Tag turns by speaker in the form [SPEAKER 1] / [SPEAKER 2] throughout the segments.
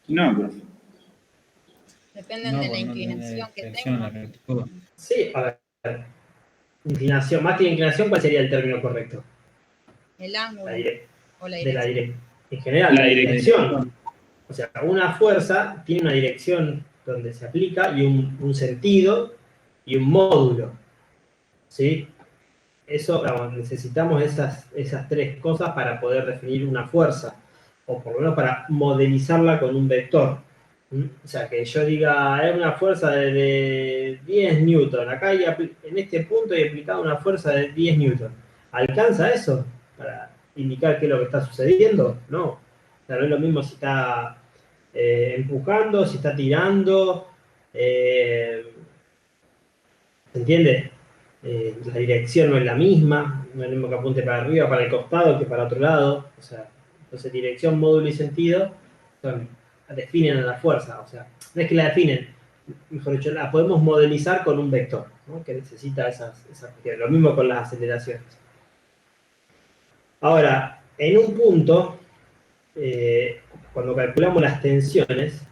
[SPEAKER 1] No, profe.
[SPEAKER 2] Dependen de la inclinación que tenga.
[SPEAKER 3] Sí, a ver. Inclinación, más que inclinación, ¿cuál sería el término correcto?
[SPEAKER 2] El ángulo o la
[SPEAKER 3] De la
[SPEAKER 2] dirección.
[SPEAKER 3] En general, la dirección. O sea, una fuerza tiene una dirección donde se aplica y un sentido y un módulo. ¿Sí? Eso, vamos, necesitamos esas tres cosas para poder definir una fuerza, o por lo menos para modelizarla con un vector. O sea, que yo diga, es una fuerza de 10 newton. Acá en este punto he aplicado una fuerza de 10 newton. ¿Alcanza eso para indicar qué es lo que está sucediendo? No. O sea, no es lo mismo si está empujando, si está tirando. ¿Se entiende? La dirección no es la misma, no es lo mismo que apunte para arriba, para el costado, que para otro lado. O sea, entonces dirección, módulo y sentido definen a la fuerza. O sea, no es que la definen, mejor dicho, la podemos modelizar con un vector, ¿no? Que necesita esas cuestiones. Lo mismo con las aceleraciones. Ahora, en un punto, cuando calculamos las tensiones,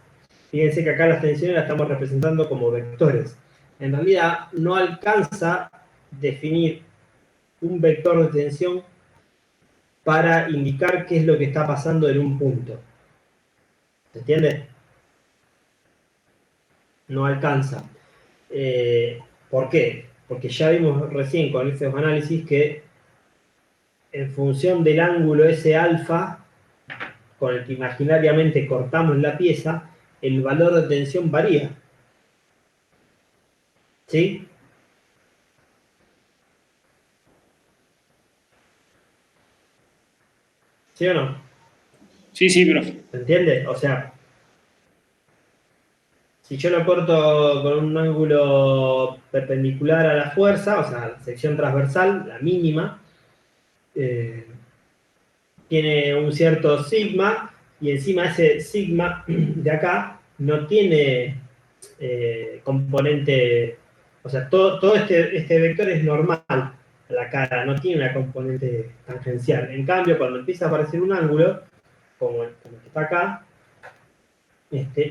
[SPEAKER 3] fíjense que acá las tensiones las estamos representando como vectores. En realidad, no alcanza definir un vector de tensión para indicar qué es lo que está pasando en un punto. ¿Se entiende? No alcanza. ¿Por qué? Porque ya vimos recién con estos análisis que en función del ángulo ese alfa, con el que imaginariamente cortamos la pieza, el valor de tensión varía. ¿Sí? ¿Sí o no?
[SPEAKER 1] Sí, profe.
[SPEAKER 3] ¿Se entiende? O sea, si yo lo corto con un ángulo perpendicular a la fuerza, o sea, sección transversal, la mínima, tiene un cierto sigma, y encima ese sigma de acá no tiene componente, o sea, todo este vector es normal a la cara, no tiene una componente tangencial. En cambio, cuando empieza a aparecer un ángulo, como el que está acá,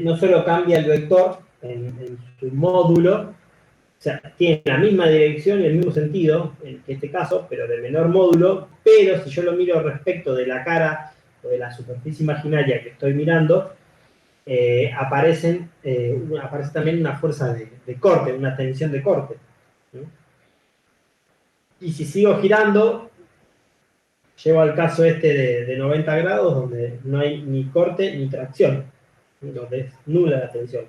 [SPEAKER 3] no solo cambia el vector en su módulo, o sea, tiene la misma dirección y el mismo sentido, en este caso, pero de menor módulo, pero si yo lo miro respecto de la cara o de la superficie imaginaria que estoy mirando, aparece también una fuerza de corte, una tensión de corte. ¿No? Y si sigo girando, llego al caso de 90 grados, donde no hay ni corte ni tracción, donde es nula la tensión.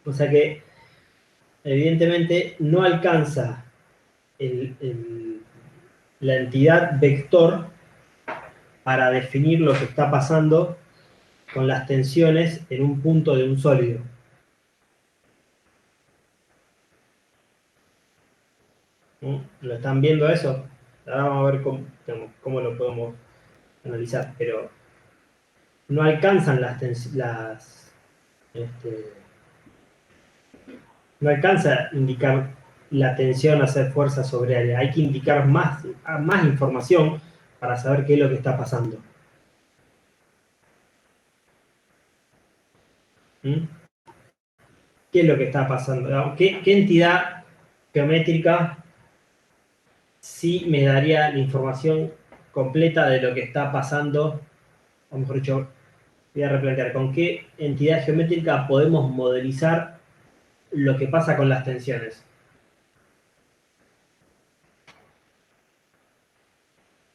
[SPEAKER 3] O sea que, evidentemente, no alcanza la entidad vector para definir lo que está pasando con las tensiones en un punto de un sólido. ¿Lo están viendo eso? Ahora vamos a ver cómo lo podemos analizar, pero no alcanzan no alcanza a indicar la tensión a hacer fuerza sobre área. Hay que indicar más información para saber qué es lo que está pasando. ¿Qué es lo que está pasando? ¿Qué entidad geométrica sí me daría la información completa de lo que está pasando? O mejor dicho, voy a replantear, ¿con qué entidad geométrica podemos modelizar lo que pasa con las tensiones?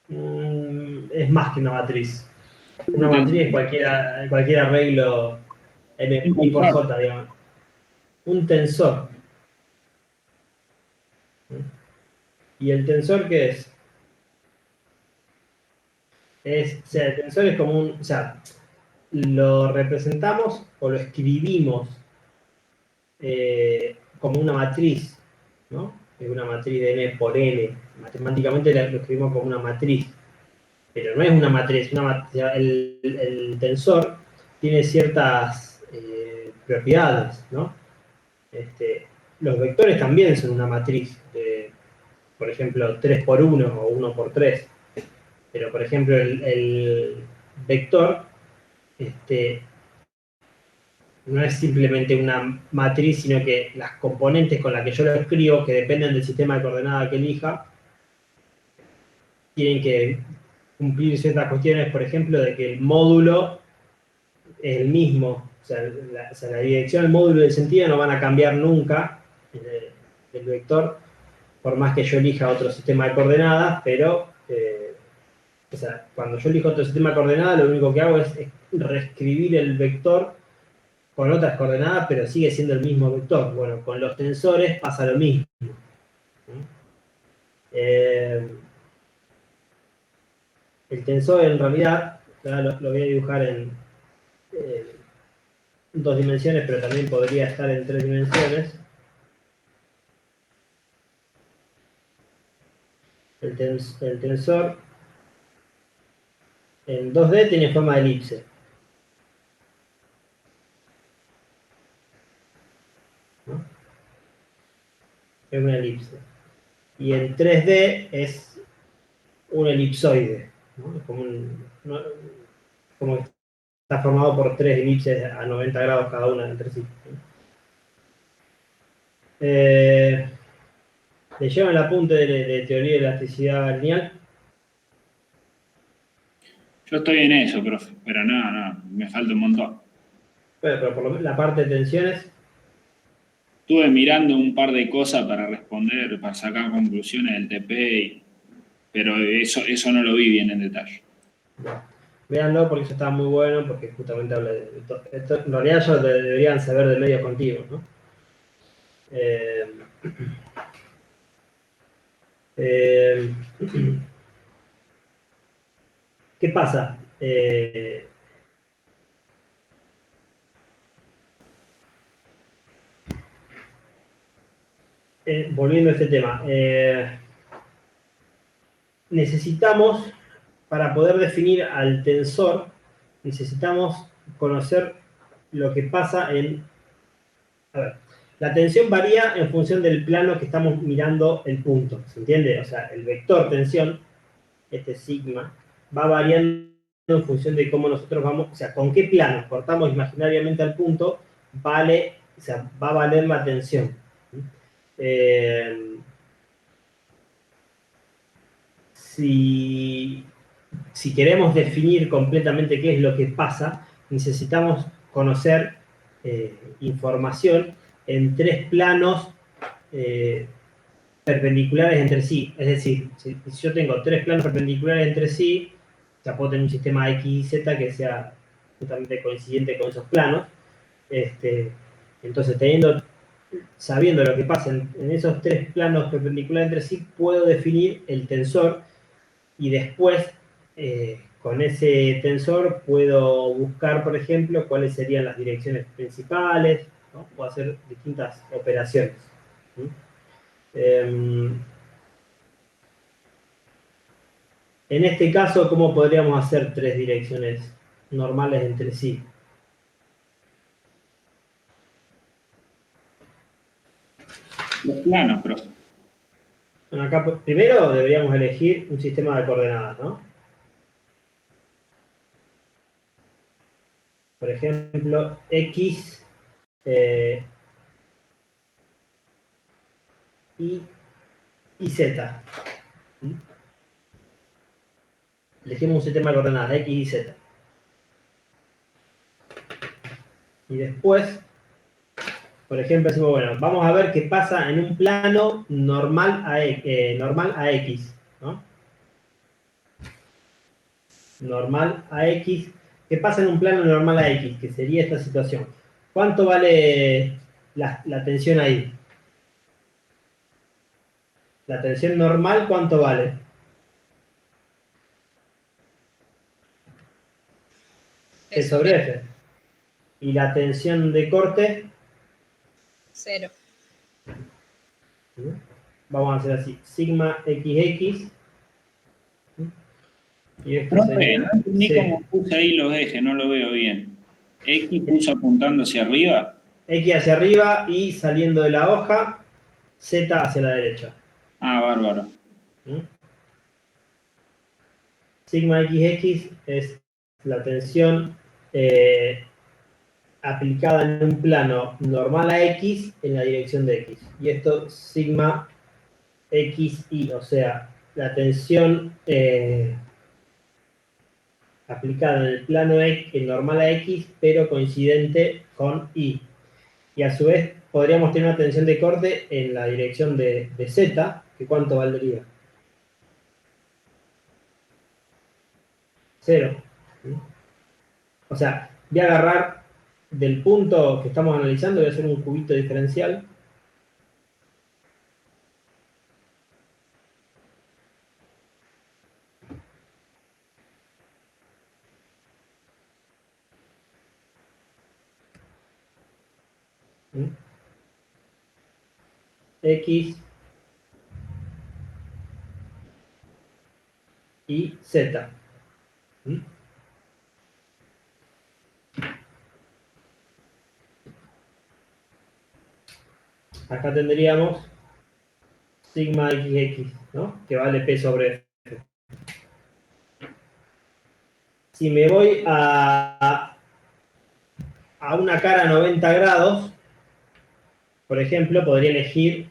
[SPEAKER 3] Es más que una matriz. Una matriz es cualquier arreglo I por J, digamos. Un tensor. ¿Y el tensor qué es? O sea, el tensor es como o sea, lo representamos o lo escribimos como una matriz, ¿no? Es una matriz de n por n. Matemáticamente lo escribimos como una matriz. Pero no es una matriz. El tensor tiene ciertas propiedades, ¿no? Los vectores también son una matriz de, por ejemplo, 3 por 1 o 1 por 3. Pero, por ejemplo, el vector, no es simplemente una matriz, sino que las componentes con las que yo lo escribo, que dependen del sistema de coordenadas que elija, tienen que cumplir ciertas cuestiones, por ejemplo, de que el módulo es el mismo, o sea, la dirección del módulo y el sentido no van a cambiar nunca del vector, por más que yo elija otro sistema de coordenadas, pero o sea, cuando yo elijo otro sistema de coordenadas, lo único que hago es reescribir el vector con otras coordenadas, pero sigue siendo el mismo vector. Bueno, con los tensores pasa lo mismo. El tensor en realidad, lo voy a dibujar en dos dimensiones, pero también podría estar en tres dimensiones. El tensor en 2D tiene forma de elipse. ¿No? Es una elipse. Y en 3D es un elipsoide. ¿No? Es como que está formado por tres elipses a 90 grados cada una entre sí. ¿Le llevan el apunte de teoría de elasticidad lineal?
[SPEAKER 1] Yo estoy en eso, profe, pero no, me falta un montón.
[SPEAKER 3] Bueno, pero por lo menos la parte de tensiones,
[SPEAKER 1] Estuve mirando un par de cosas para responder, para sacar conclusiones del TP, pero eso no lo vi bien en detalle.
[SPEAKER 3] no. Véanlo porque eso está muy bueno, porque justamente habla de esto. En realidad ya deberían saber de medios continuos, ¿no? ¿Qué pasa? Volviendo a este tema, necesitamos, para poder definir al tensor, necesitamos conocer lo que pasa en... A ver, la tensión varía en función del plano que estamos mirando el punto, ¿se entiende? O sea, el vector tensión, este sigma, va variando en función de cómo nosotros vamos, o sea, con qué plano cortamos imaginariamente al punto, vale, o sea, va a valer la tensión. Si queremos definir completamente qué es lo que pasa, necesitamos conocer información en tres planos perpendiculares entre sí. Es decir, si yo tengo tres planos perpendiculares entre sí, ya puedo tener un sistema X y Z que sea justamente coincidente con esos planos. Entonces, sabiendo lo que pasa en esos tres planos perpendiculares entre sí, puedo definir el tensor y después con ese tensor puedo buscar, por ejemplo, cuáles serían las direcciones principales, ¿no? Puedo hacer distintas operaciones. ¿Sí? En este caso, ¿cómo podríamos hacer tres direcciones normales entre sí?
[SPEAKER 1] Los planos, profe.
[SPEAKER 3] Bueno, acá primero deberíamos elegir un sistema de coordenadas, ¿no? Por ejemplo, X y Z. Elegimos un sistema de coordenadas X y Z. Y después, por ejemplo, decimos, bueno, vamos a ver qué pasa en un plano normal a X, ¿no? Normal a X. ¿Qué pasa en un plano normal a X? Que sería esta situación. ¿Cuánto vale la tensión ahí? La tensión normal, ¿cuánto vale? T sobre F. Y la tensión de corte,
[SPEAKER 2] 0.
[SPEAKER 3] vamos a hacer así, sigma XX. Y esto
[SPEAKER 1] Profe,
[SPEAKER 3] sería,
[SPEAKER 1] no entendí
[SPEAKER 3] sí.
[SPEAKER 1] cómo puse ahí los ejes, no lo veo bien. X puso apuntando hacia arriba.
[SPEAKER 3] X hacia arriba y saliendo de la hoja, Z hacia la derecha.
[SPEAKER 1] Ah, bárbaro.
[SPEAKER 3] Sigma XX es la tensión aplicada en un plano normal a X en la dirección de X. Y esto sigma XY, o sea, la tensión aplicada en el plano X, normal a X, pero coincidente con Y. Y a su vez podríamos tener una tensión de corte en la dirección de Z, que ¿cuánto valdría? 0. O sea, voy a agarrar del punto que estamos analizando, voy a hacer un cubito diferencial. X y Z. Acá tendríamos sigma XX, ¿no? Que vale P sobre F. Si me voy a una cara a 90 grados, por ejemplo, podría elegir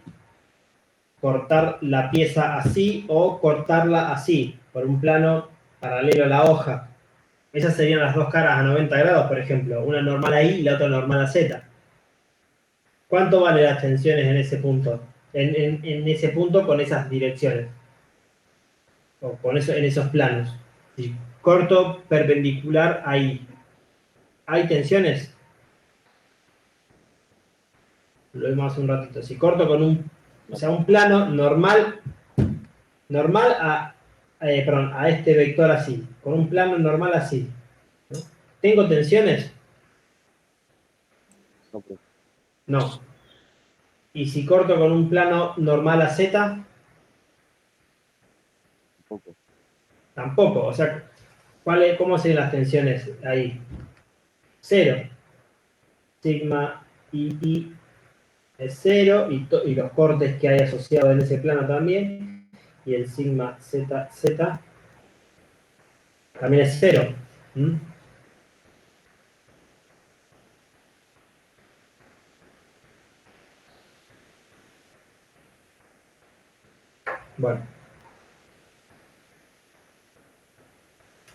[SPEAKER 3] cortar la pieza así o cortarla así, por un plano paralelo a la hoja. Esas serían las dos caras a 90 grados, por ejemplo, una normal a Y y la otra normal a Z. ¿Cuánto valen las tensiones en ese punto? En ese punto con esas direcciones. O con eso, en esos planos. Si corto perpendicular ahí, ¿hay tensiones? Lo vemos hace un ratito. Si corto con un plano normal a este vector así, con un plano normal así, ¿no? ¿Tengo tensiones? No. ¿Y si corto con un plano normal a Z? Tampoco. O sea, ¿cómo serían las tensiones ahí? 0. Sigma y es 0 y los cortes que hay asociados en ese plano también. Y el sigma z también es 0. Bueno.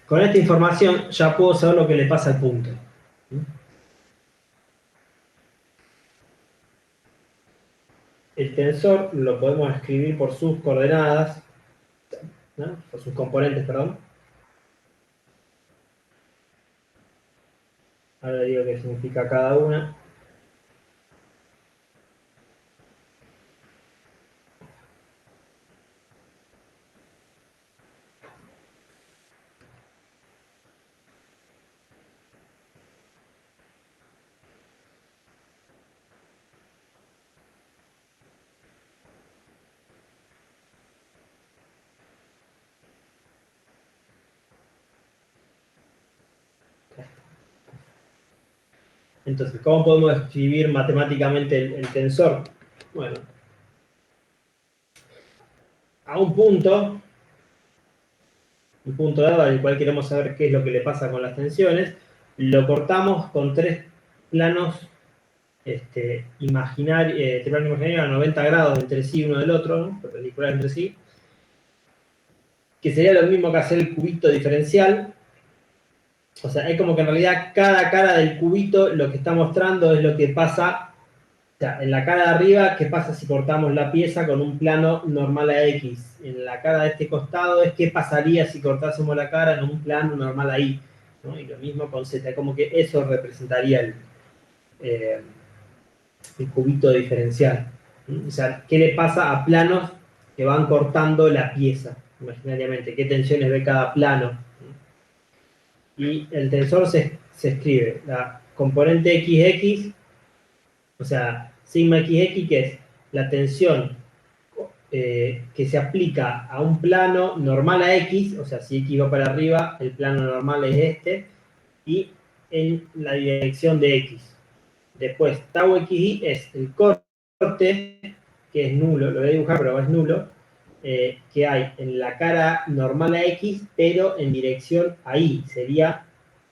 [SPEAKER 3] Con esta información ya puedo saber lo que le pasa al punto. El tensor lo podemos escribir por sus coordenadas, ¿no? Por sus componentes, perdón. Ahora digo qué significa cada una. Entonces, ¿cómo podemos escribir matemáticamente el tensor? Bueno, a un punto dado al cual queremos saber qué es lo que le pasa con las tensiones, lo cortamos con tres planos imaginarios a 90 grados entre sí uno del otro, ¿no? Perpendiculares entre sí, que sería lo mismo que hacer el cubito diferencial. O sea, es como que en realidad cada cara del cubito lo que está mostrando es lo que pasa, o sea, en la cara de arriba, qué pasa si cortamos la pieza con un plano normal a X. En la cara de este costado es qué pasaría si cortásemos la cara en un plano normal a Y, ¿no? Y lo mismo con Z, como que eso representaría el cubito diferencial. O sea, ¿qué le pasa a planos que van cortando la pieza, imaginariamente? ¿Qué tensiones ve cada plano? Y el tensor se escribe la componente XX, o sea, sigma XX, que es la tensión que se aplica a un plano normal a X, o sea, si X va para arriba, el plano normal es este, y en la dirección de X. Después, tau XY es el corte, que es nulo, lo voy a dibujar, pero es nulo, que hay en la cara normal a X, pero en dirección a Y. Sería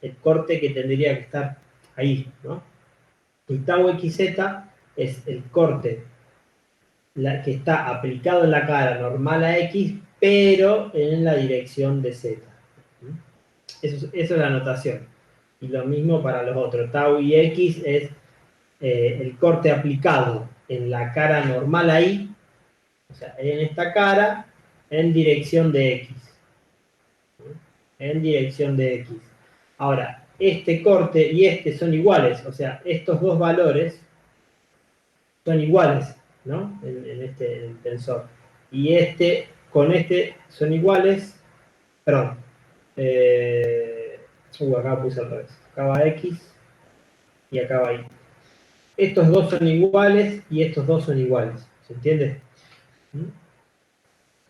[SPEAKER 3] el corte que tendría que estar ahí, ¿no? Y tau XZ es el corte que está aplicado en la cara normal a X, pero en la dirección de Z. Eso es la notación. Y lo mismo para los otros. Tau y X es el corte aplicado en la cara normal a Y, o sea, en esta cara, en dirección de X. En dirección de X. Ahora, este corte y este son iguales, o sea, estos dos valores son iguales, ¿no? En el tensor. Y este con este son iguales, perdón. Acá puse al revés. Acá va X y acá va Y. Estos dos son iguales y estos dos son iguales. ¿Se entiende?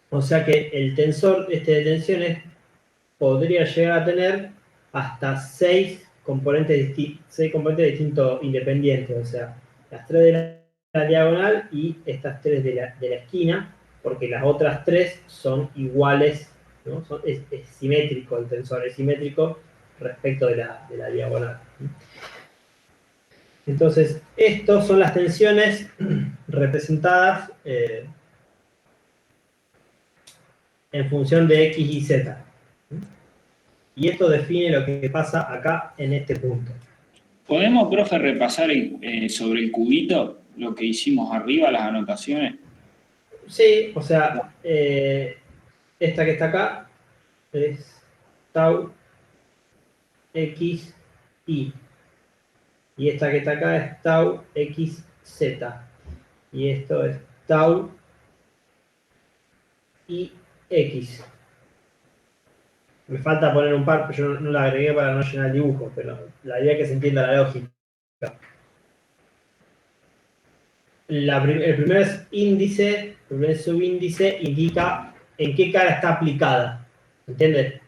[SPEAKER 3] O sea que el tensor de tensiones podría llegar a tener hasta 6 componentes distintos independientes. O sea, las 3 de la diagonal y estas 3 de la esquina, porque las otras 3 son iguales, ¿no? Es simétrico el tensor, es simétrico respecto de la diagonal. Entonces, estas son las tensiones representadas en función de X y Z. Y esto define lo que pasa acá en este punto.
[SPEAKER 1] ¿Podemos, profe, repasar sobre el cubito lo que hicimos arriba, las anotaciones?
[SPEAKER 3] Sí, o sea, esta que está acá es tau x y. Y esta que está acá es tau x z. Y esto es tau y x. Me falta poner un par, pero yo no la agregué para no llenar el dibujo, pero la idea es que se entienda la lógica. El primer índice, el primer subíndice indica en qué cara está aplicada. ¿Entiendes?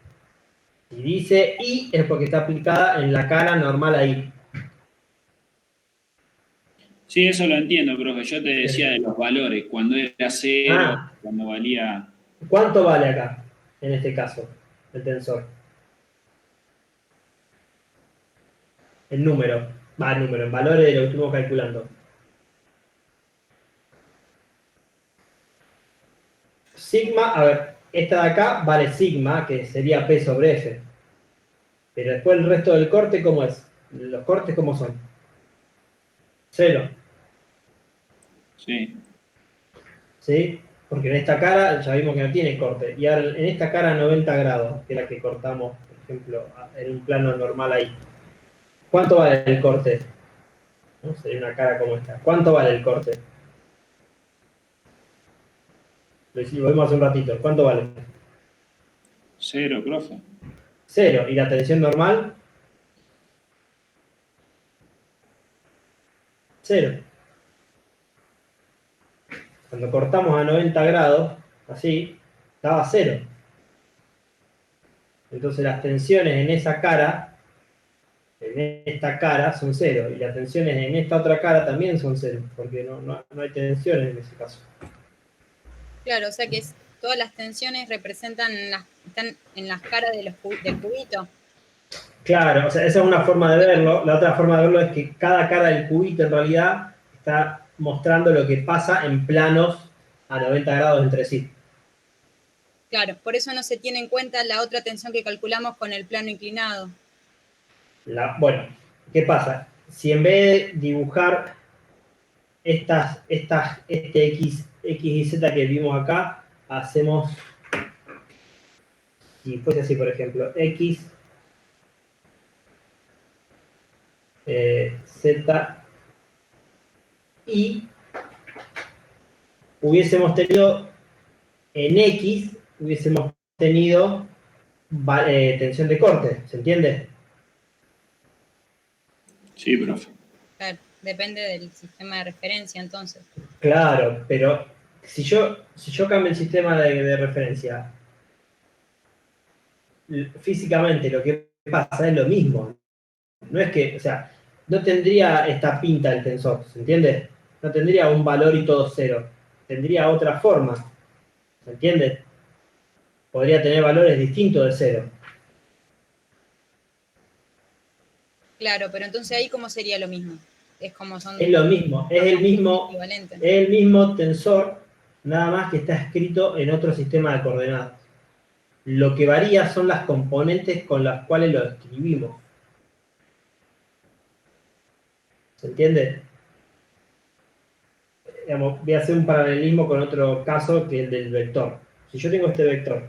[SPEAKER 3] Si dice Y es porque está aplicada en la cara normal a Y.
[SPEAKER 1] Sí, eso lo entiendo, profe. Yo te decía de los valores, cuando era cero,
[SPEAKER 3] Ah,
[SPEAKER 1] cuando valía...
[SPEAKER 3] ¿cuánto vale acá? En este caso, el tensor. El número. El número, en valores de lo que estuvimos calculando. Sigma, a ver, esta de acá vale sigma, que sería P sobre F. Pero después el resto del corte, ¿cómo es? ¿Los cortes cómo son? Cero.
[SPEAKER 1] Sí.
[SPEAKER 3] ¿Sí? Porque en esta cara ya vimos que no tiene corte. Y ahora en esta cara 90 grados, que es la que cortamos, por ejemplo, en un plano normal ahí. ¿Cuánto vale el corte? ¿No? Sería una cara como esta. ¿Cuánto vale el corte? Lo vimos hace un ratito. ¿Cuánto vale?
[SPEAKER 1] Cero, profe.
[SPEAKER 3] Cero. ¿Y la tensión normal? Cero. Cuando cortamos a 90 grados, así, estaba cero. Entonces las tensiones en esa cara, en esta cara, son cero. Y las tensiones en esta otra cara también son cero, porque no hay tensiones en ese caso.
[SPEAKER 2] Claro, o sea que todas las tensiones están en las caras del cubito.
[SPEAKER 3] Claro, o sea, esa es una forma de verlo. La otra forma de verlo es que cada cara del cubito en realidad está mostrando lo que pasa en planos a 90 grados entre sí.
[SPEAKER 2] Claro, por eso no se tiene en cuenta la otra tensión que calculamos con el plano inclinado.
[SPEAKER 3] Bueno, ¿qué pasa? Si en vez de dibujar este X y Z que vimos acá, hacemos, si fuese así, por ejemplo, X, Z, Y, hubiésemos tenido en X, hubiésemos tenido tensión de corte, ¿se entiende?
[SPEAKER 1] Sí, profe.
[SPEAKER 2] Claro, depende del sistema de referencia entonces.
[SPEAKER 3] Claro, pero si yo cambio el sistema de referencia, físicamente lo que pasa es lo mismo. No es que, o sea, no tendría esta pinta el tensor, ¿se entiende? No tendría un valor y todo cero. Tendría otra forma, ¿se entiende? Podría tener valores distintos de cero.
[SPEAKER 2] Claro, pero entonces ahí ¿cómo sería lo mismo? Es como son
[SPEAKER 3] Es lo mismo,
[SPEAKER 2] equivalentes.
[SPEAKER 3] es el mismo tensor, nada más que está escrito en otro sistema de coordenadas. Lo que varía son las componentes con las cuales lo escribimos. ¿Se entiende? Digamos, voy a hacer un paralelismo con otro caso que es el del vector. Si yo tengo este vector,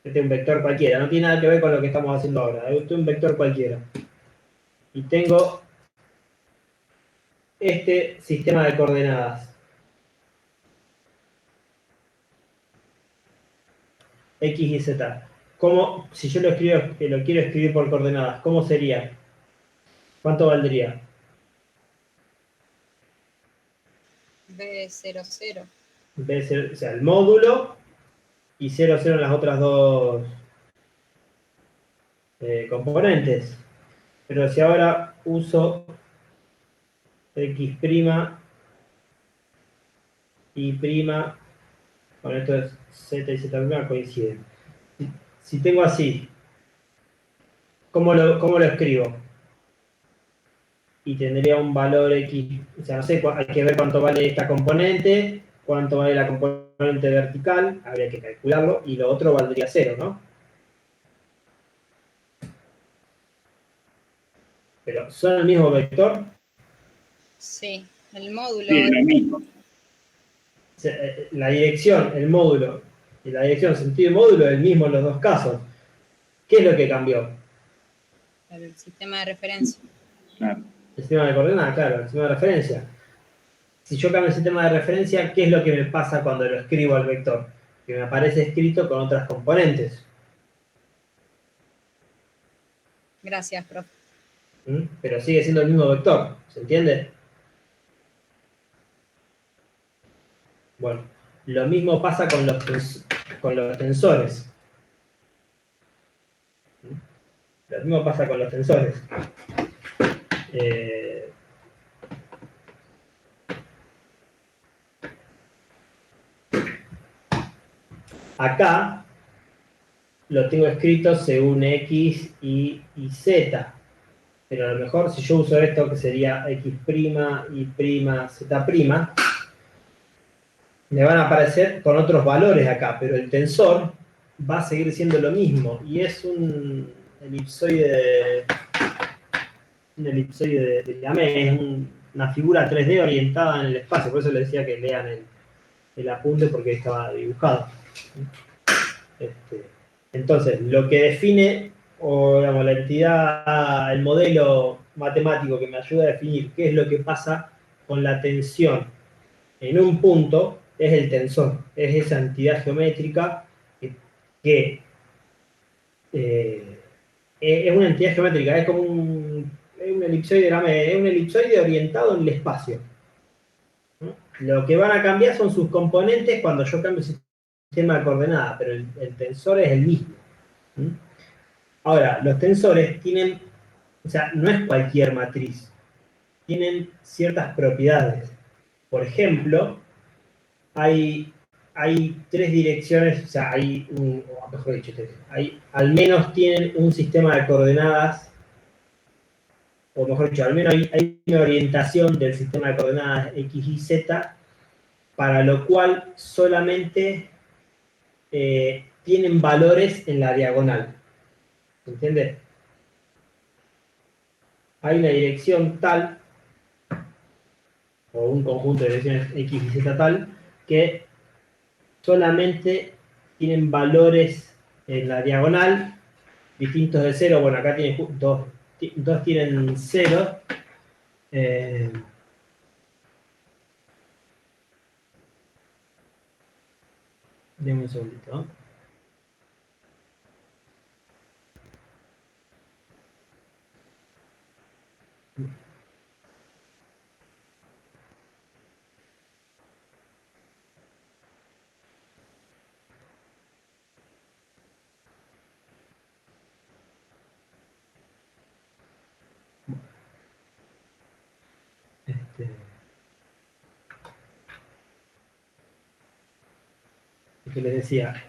[SPEAKER 3] un vector cualquiera, no tiene nada que ver con lo que estamos haciendo ahora, es un vector cualquiera. Y tengo este sistema de coordenadas, X y Z. ¿Cómo, si yo lo escribo, que lo quiero escribir por coordenadas, cómo sería? ¿Cuánto valdría?
[SPEAKER 2] B00.
[SPEAKER 3] O sea, el módulo y 0, 0 en las otras dos componentes. Pero si ahora uso X', Y', con esto es Z y Z' coinciden. Si tengo así, cómo lo escribo? Y tendría un valor X, o sea, no sé, hay que ver cuánto vale esta componente, cuánto vale la componente vertical, habría que calcularlo, y lo otro valdría 0, ¿no? Pero son el mismo vector.
[SPEAKER 2] Sí, el módulo.
[SPEAKER 1] Sí, lo mismo.
[SPEAKER 3] La dirección, el módulo, y la dirección, sentido y módulo es el mismo en los dos casos. ¿Qué es lo que cambió?
[SPEAKER 2] El sistema de referencia.
[SPEAKER 1] Claro.
[SPEAKER 3] El sistema de coordenadas, claro, el sistema de referencia. Si yo cambio el sistema de referencia, ¿qué es lo que me pasa cuando lo escribo al vector? Que me aparece escrito con otras componentes.
[SPEAKER 2] Gracias, profe.
[SPEAKER 3] Pero sigue siendo el mismo vector, ¿se entiende? Bueno, lo mismo pasa con los tensores. Lo mismo pasa con los tensores. Acá lo tengo escrito según X y Z. Pero a lo mejor si yo uso esto que sería X', Y', Z', me van a aparecer con otros valores acá, pero el tensor va a seguir siendo lo mismo. Y es un elipsoide de Lamé, es una figura 3D orientada en el espacio. Por eso les decía que lean el apunte porque estaba dibujado. Entonces, lo que define, o digamos, la entidad, el modelo matemático que me ayuda a definir qué es lo que pasa con la tensión en un punto, es el tensor. Es esa entidad geométrica que es una entidad geométrica, es como es un elipsoide, es un elipsoide orientado en el espacio, ¿no? Lo que van a cambiar son sus componentes cuando yo cambio el sistema de coordenadas, pero el tensor es el mismo. Ahora, los tensores tienen, o sea, no es cualquier matriz, tienen ciertas propiedades. Por ejemplo, hay tres direcciones, o sea, o mejor dicho, al menos tienen un sistema de coordenadas, o mejor dicho, al menos hay una orientación del sistema de coordenadas X y Z, para lo cual solamente tienen valores en la diagonal. ¿Se entiende? Hay una dirección tal, o un conjunto de direcciones X y Z tal, que solamente tienen valores en la diagonal distintos de cero. Bueno, acá tienen dos tienen cero. Denme un segundito, ¿no? Que les decía,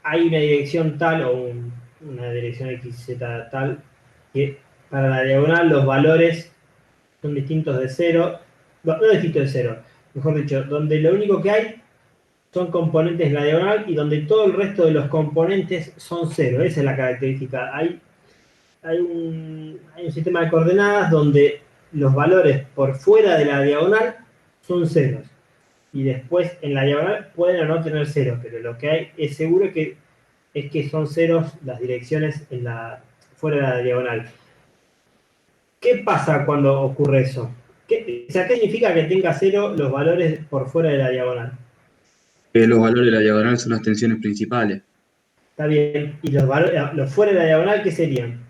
[SPEAKER 3] hay una dirección tal o una dirección X, Z tal, que para la diagonal los valores son distintos de cero, no distintos de cero, mejor dicho, donde lo único que hay son componentes en la diagonal y donde todo el resto de los componentes son cero. Esa es la característica. Hay un sistema de coordenadas donde los valores por fuera de la diagonal son ceros. Y después en la diagonal pueden o no tener ceros, pero lo que hay es seguro es que son ceros las direcciones fuera de la diagonal. ¿Qué pasa cuando ocurre eso? O sea, ¿qué significa que tenga cero los valores por fuera de la diagonal?
[SPEAKER 4] Que los valores de la diagonal son las tensiones principales.
[SPEAKER 3] Está bien. ¿Y los fuera de la diagonal qué serían?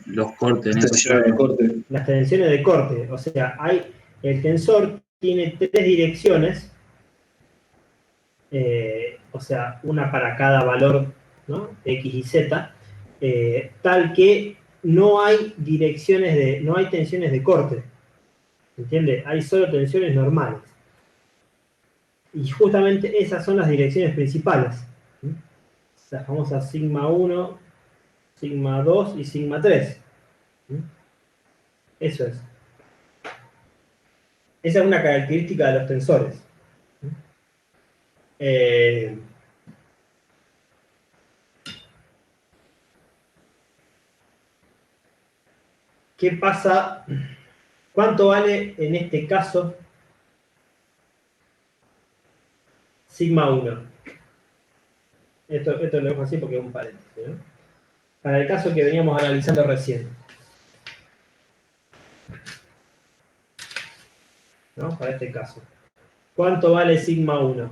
[SPEAKER 4] Los cortes en ese
[SPEAKER 5] Tensiones de
[SPEAKER 4] caso.
[SPEAKER 5] corte.
[SPEAKER 3] Las tensiones de corte. O sea, el tensor tiene tres direcciones, o sea, una para cada valor, ¿no? X y Z, tal que no hay no hay tensiones de corte. ¿Entiende? Hay solo tensiones normales. Y justamente esas son las direcciones principales. ¿Sí? Las famosas sigma 1, sigma 2 y sigma 3. ¿Sí? Eso es. Esa es una característica de los tensores. Eh, ¿Qué pasa? ¿Cuánto vale en este caso sigma 1? Esto lo dejo así porque es un paréntesis, ¿no? Para el caso que veníamos analizando recién, ¿no? Para este caso. ¿Cuánto vale sigma 1?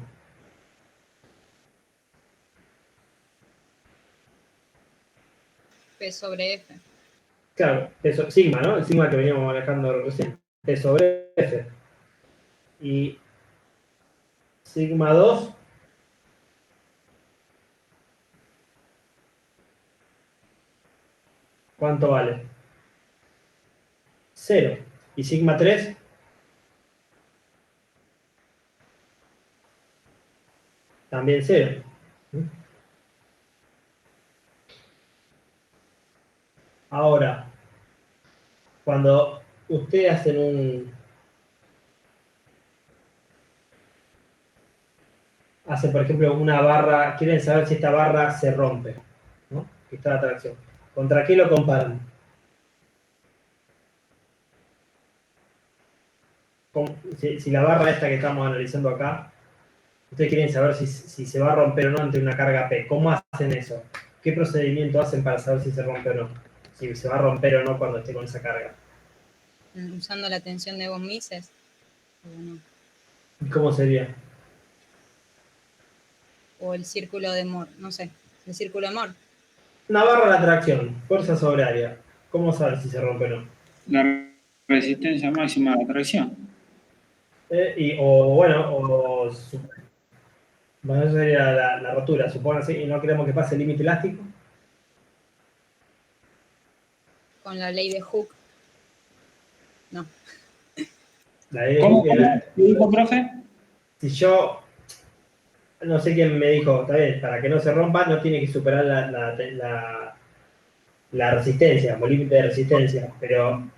[SPEAKER 2] P sobre F.
[SPEAKER 3] Claro, sigma, ¿no? El sigma que veníamos manejando recién. P sobre F. Y sigma 2, ¿cuánto vale? 0. ¿Y sigma 3? También 0. Ahora, cuando ustedes hacen, por ejemplo, una barra, quieren saber si esta barra se rompe, ¿no? Que está la atracción. ¿Contra qué lo comparan? Si la barra esta que estamos analizando acá, ustedes quieren saber si se va a romper o no ante una carga P. ¿Cómo hacen eso? ¿Qué procedimiento hacen para saber si se rompe o no? Si se va a romper o no cuando esté con esa carga.
[SPEAKER 2] Usando la tensión de von Mises. No.
[SPEAKER 3] ¿Y cómo sería?
[SPEAKER 2] O el círculo de Moore, no sé. El círculo de Moore.
[SPEAKER 3] Una barra de atracción, fuerza sobre área. ¿Cómo saber si se rompe o no?
[SPEAKER 1] La resistencia máxima a la tracción.
[SPEAKER 3] Bueno, eso sería la rotura, supongo así, y no queremos que pase el límite elástico.
[SPEAKER 2] Con la ley de Hooke. No.
[SPEAKER 3] La ley de
[SPEAKER 1] ¿Cómo?
[SPEAKER 3] Hooke era,
[SPEAKER 1] ¿Qué dijo, profe?
[SPEAKER 3] si yo, no sé quién me dijo, está bien, para que no se rompa no tiene que superar la resistencia, el límite de resistencia, pero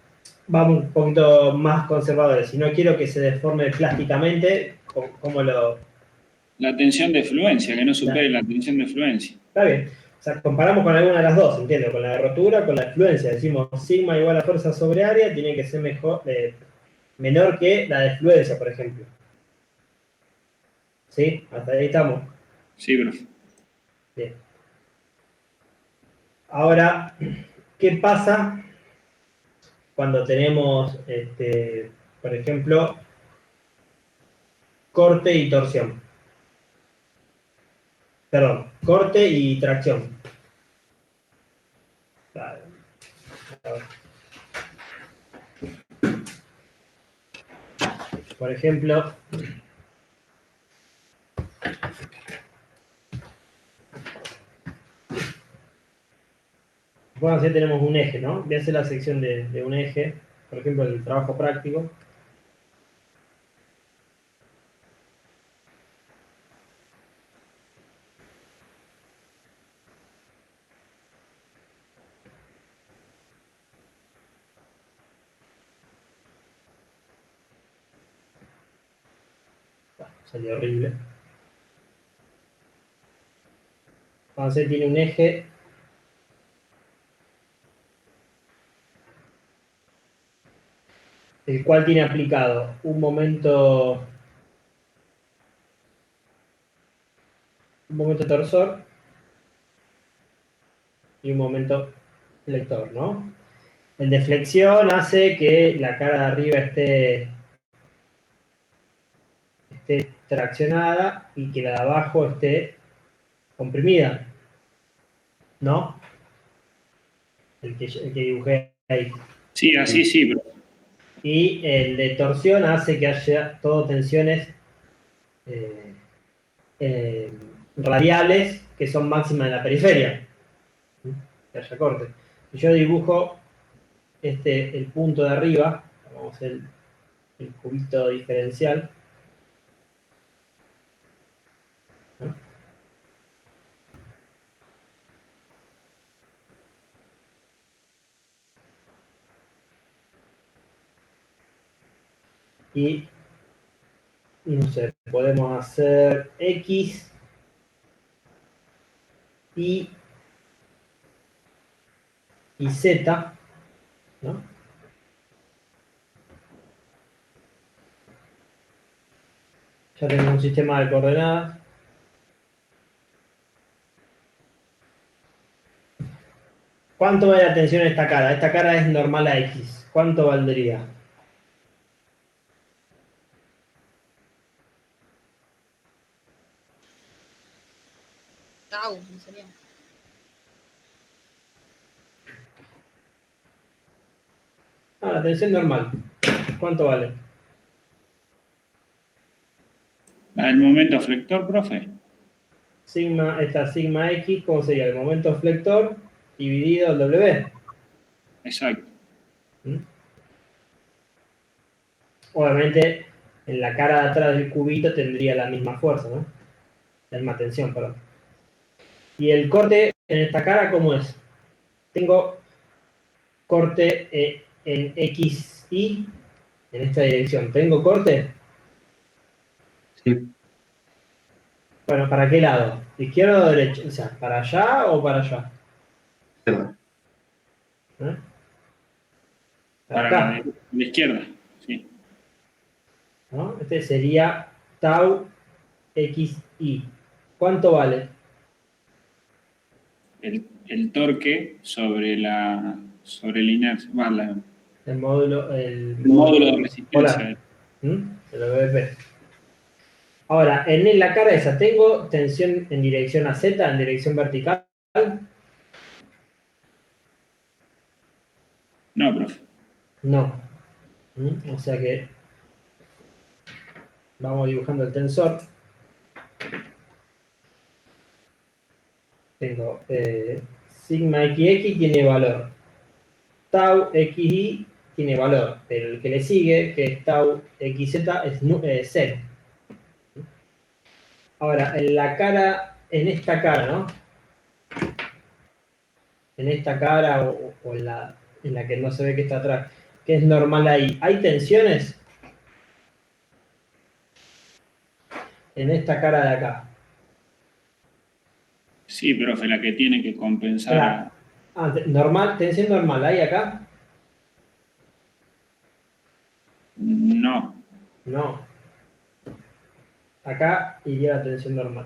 [SPEAKER 3] vamos un poquito más conservadores. Si no quiero que se deforme plásticamente, ¿cómo lo...?
[SPEAKER 1] La tensión de fluencia, que no supere la tensión de fluencia.
[SPEAKER 3] Está bien. O sea, comparamos con alguna de las dos, entiendo, con la de rotura, con la de fluencia. Decimos sigma igual a fuerza sobre área, tiene que ser menor que la de fluencia, por ejemplo. ¿Sí? Hasta ahí estamos.
[SPEAKER 1] Sí, profe.
[SPEAKER 3] Bien. Ahora, ¿qué pasa cuando tenemos, por ejemplo, corte y torsión? Perdón, corte y tracción. Por ejemplo, bueno, así tenemos un eje, ¿no? Voy a hacer la sección de un eje, por ejemplo, el trabajo práctico. salió horrible. Entonces tiene un eje el cual tiene aplicado un momento torsor y un momento flector, ¿no? El de flexión hace que la cara de arriba esté traccionada y que la de abajo esté comprimida, ¿no? El que dibujé ahí.
[SPEAKER 1] Sí, así sí, pero
[SPEAKER 3] Y el de torsión hace que haya todo tensiones eh, eh, radiales que son máximas en la periferia. Que haya corte. Si yo dibujo el punto de arriba, vamos el cubito diferencial, ¿no? Y no sé, podemos hacer X, Y y Z, ¿no? Ya tenemos un sistema de coordenadas. ¿Cuánto vale la tensión en esta cara? Esta cara es normal a X. ¿Cuánto valdría?
[SPEAKER 2] Tau, ¿no sería?
[SPEAKER 3] Ah, la tensión normal. ¿Cuánto vale?
[SPEAKER 1] el momento flector, profe.
[SPEAKER 3] Esta sigma X, ¿cómo sería? El momento flector dividido el W.
[SPEAKER 1] Exacto.
[SPEAKER 3] ¿Mm? Obviamente, en la cara de atrás del cubito tendría la misma fuerza, ¿no? La misma tensión, perdón. Y el corte en esta cara, ¿cómo es? Tengo corte en XY en esta dirección. ¿Tengo corte?
[SPEAKER 4] Sí,
[SPEAKER 3] Bueno, ¿para qué lado? ¿De izquierda o derecha? O sea, ¿para allá o para allá?
[SPEAKER 4] izquierda.
[SPEAKER 3] ¿Eh? Para
[SPEAKER 1] Para
[SPEAKER 3] acá,
[SPEAKER 1] la izquierda, sí.
[SPEAKER 3] ¿no? Este sería tau XY. ¿Cuánto vale?
[SPEAKER 1] El torque sobre el inercia,
[SPEAKER 3] El módulo, el
[SPEAKER 1] el módulo de
[SPEAKER 3] módulo polar.
[SPEAKER 1] resistencia.
[SPEAKER 3] ¿Mm? El OVP. Ahora, en la cara esa, ¿tengo tensión en dirección a Z, en dirección vertical?
[SPEAKER 1] No, profe.
[SPEAKER 3] No. ¿Mm? O sea que vamos dibujando el tensor. Tengo sigma XX tiene valor. Tau XY tiene valor, pero el que le sigue, que es tau XZ, es 0. Ahora, en esta cara, ¿no? En esta cara o en la que no se ve que está atrás, que es normal ahí, ¿hay tensiones? En esta cara de acá.
[SPEAKER 1] Sí, profe, la que tiene que compensar
[SPEAKER 3] Espera, normal, tensión normal, ¿hay acá?
[SPEAKER 1] No,
[SPEAKER 3] No. Acá iría la tensión normal.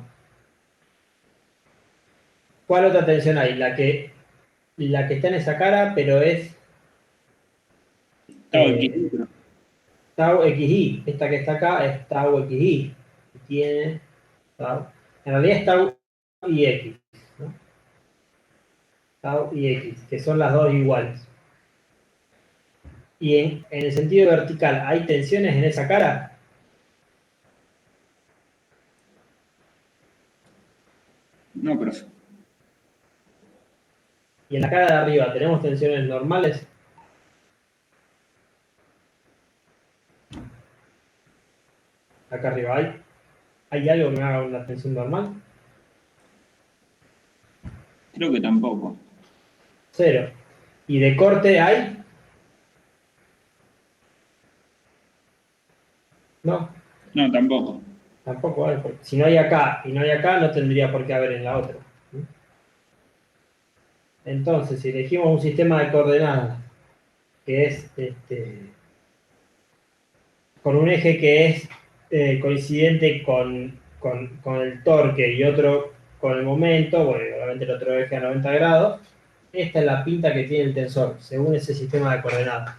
[SPEAKER 3] ¿Cuál otra tensión hay? La que está en esa cara, pero es
[SPEAKER 1] estaba
[SPEAKER 3] eh,
[SPEAKER 1] equilibrio.
[SPEAKER 3] tau XY. Esta que está acá es tau XY. Tiene tau. En realidad es tau y X, ¿no? Tau y X, que son las dos iguales. Y en el sentido vertical, ¿hay tensiones en esa cara?
[SPEAKER 1] No, profe.
[SPEAKER 3] Y en la cara de arriba, ¿tenemos tensiones normales? Acá arriba, ¿hay algo que me haga una tensión normal?
[SPEAKER 1] Creo que tampoco.
[SPEAKER 3] Cero. ¿Y de corte hay? No.
[SPEAKER 1] No, tampoco.
[SPEAKER 3] Tampoco hay, porque si no hay acá y no hay acá, no tendría por qué haber en la otra. Entonces, si elegimos un sistema de coordenadas que es con un eje que es coincidente con el torque y otro con el momento, bueno, obviamente el otro eje a 90 grados, esta es la pinta que tiene el tensor, según ese sistema de coordenadas.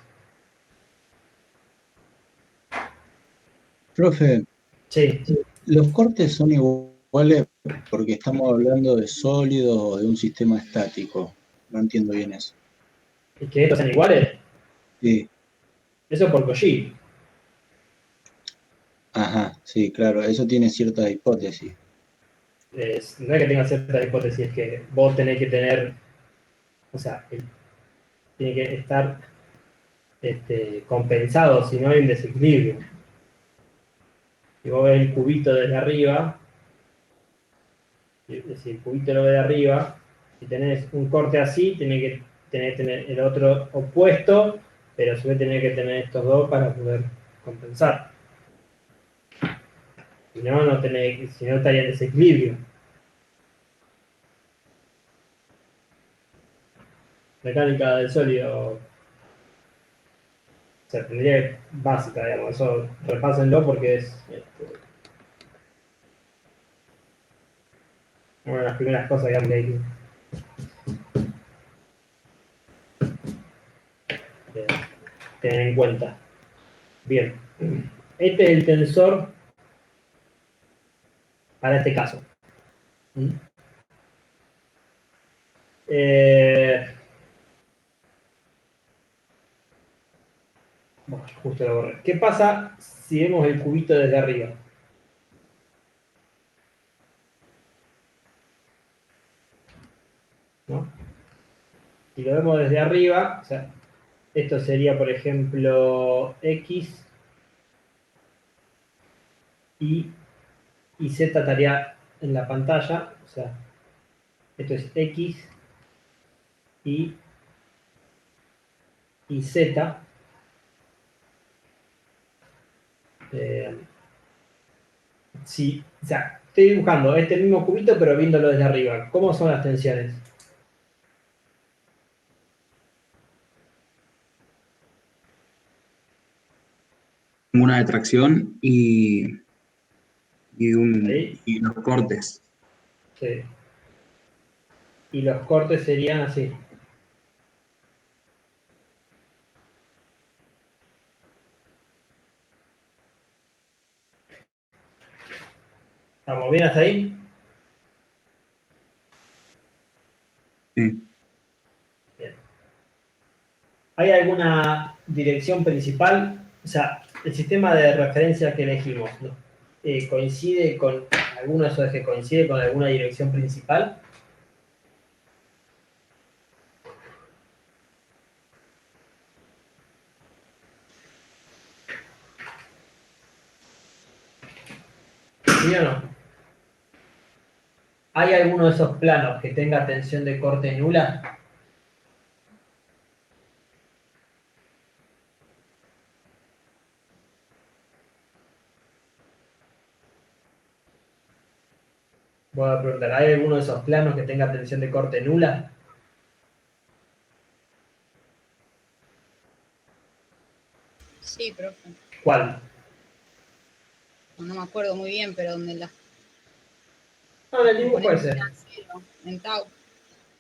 [SPEAKER 5] Profe,
[SPEAKER 3] Sí,
[SPEAKER 5] ¿los cortes son iguales porque estamos hablando de sólidos o de un sistema estático? No entiendo bien eso.
[SPEAKER 3] y que estos sean iguales,
[SPEAKER 5] Sí,
[SPEAKER 3] eso por Cauchy.
[SPEAKER 5] ajá, sí, claro, eso tiene cierta hipótesis.
[SPEAKER 3] No es que tenga cierta hipótesis, es que vos tenés que tener, o sea, tiene que estar compensado, si no hay un desequilibrio. Si vos ves el cubito desde arriba, si el cubito lo ve de arriba, si tenés un corte así, tenés que tener el otro opuesto, pero a su vez tenés que tener estos dos para poder compensar. Si no, si no estaría en desequilibrio. Mecánica del sólido, o sea, tendría que básica, digamos, eso repásenlo porque es una de las primeras cosas que hay que eh, tener en cuenta. Bien, este es el tensor para este caso. ¿Mm? Bueno, justo lo borré. ¿Qué pasa si vemos el cubito desde arriba? ¿No? Si lo vemos desde arriba, o sea, esto sería, por ejemplo, X y Z estaría en la pantalla, o sea, esto es X y Z. Sí, o sea, estoy dibujando este mismo cubito, pero viéndolo desde arriba. ¿Cómo son las tensiones?
[SPEAKER 4] Una de tracción
[SPEAKER 3] Ahí,
[SPEAKER 4] y los cortes.
[SPEAKER 3] sí. Y los cortes serían así. ¿Estamos bien hasta ahí?
[SPEAKER 4] Sí.
[SPEAKER 3] Bien. ¿Hay alguna dirección principal? O sea, el sistema de referencia que elegimos, ¿no? ¿Coincide con alguno de esos ejes? ¿Coincide con alguna dirección principal? ¿Sí o no? ¿Hay alguno de esos planos que tenga tensión de corte nula? Voy a preguntar, ¿hay alguno de esos planos que tenga tensión de corte nula?
[SPEAKER 2] Sí, profe.
[SPEAKER 3] ¿Cuál?
[SPEAKER 2] No me acuerdo muy bien, pero donde las
[SPEAKER 3] No, en el dibujo
[SPEAKER 2] componentes
[SPEAKER 3] ese,
[SPEAKER 2] eran cero, en tau.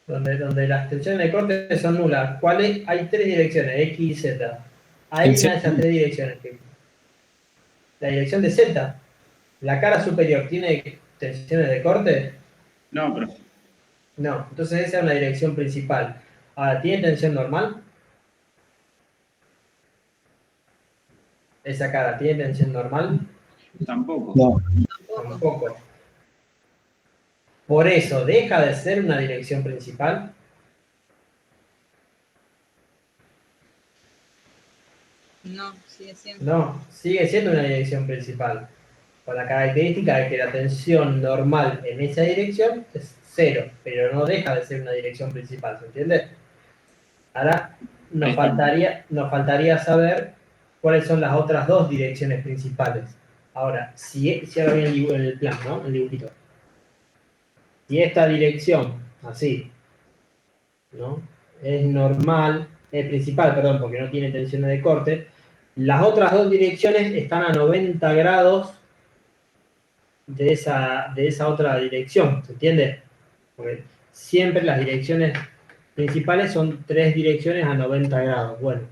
[SPEAKER 3] donde las tensiones de corte son nulas. ¿Cuáles? Hay tres direcciones, X y Z. Hay
[SPEAKER 5] ¿En
[SPEAKER 3] una de
[SPEAKER 5] serio?
[SPEAKER 3] esas tres direcciones. La dirección de Z, la cara superior, ¿tiene tensiones de corte?
[SPEAKER 1] No, pero
[SPEAKER 3] No, entonces esa es una dirección principal. Ahora, ¿tiene tensión normal? Esa cara, ¿tiene tensión normal?
[SPEAKER 1] tampoco.
[SPEAKER 5] No,
[SPEAKER 2] Tampoco.
[SPEAKER 3] Tampoco. Por eso, ¿deja de ser una dirección principal?
[SPEAKER 2] No, sigue siendo.
[SPEAKER 3] No, sigue siendo una dirección principal. Con la característica de que la tensión normal en esa dirección es cero, pero no deja de ser una dirección principal, ¿se entiende? Ahora
[SPEAKER 1] Ahí
[SPEAKER 3] nos
[SPEAKER 1] está.
[SPEAKER 3] faltaría saber cuáles son las otras dos direcciones principales. Ahora, si ahora viene en el plan, ¿no? El dibujito. Si esta dirección, así, ¿no? Es normal, es principal, perdón, porque no tiene tensiones de corte, las otras dos direcciones están a 90 grados de esa otra dirección, ¿se entiende? Porque siempre las direcciones principales son tres direcciones a 90 grados. Bueno,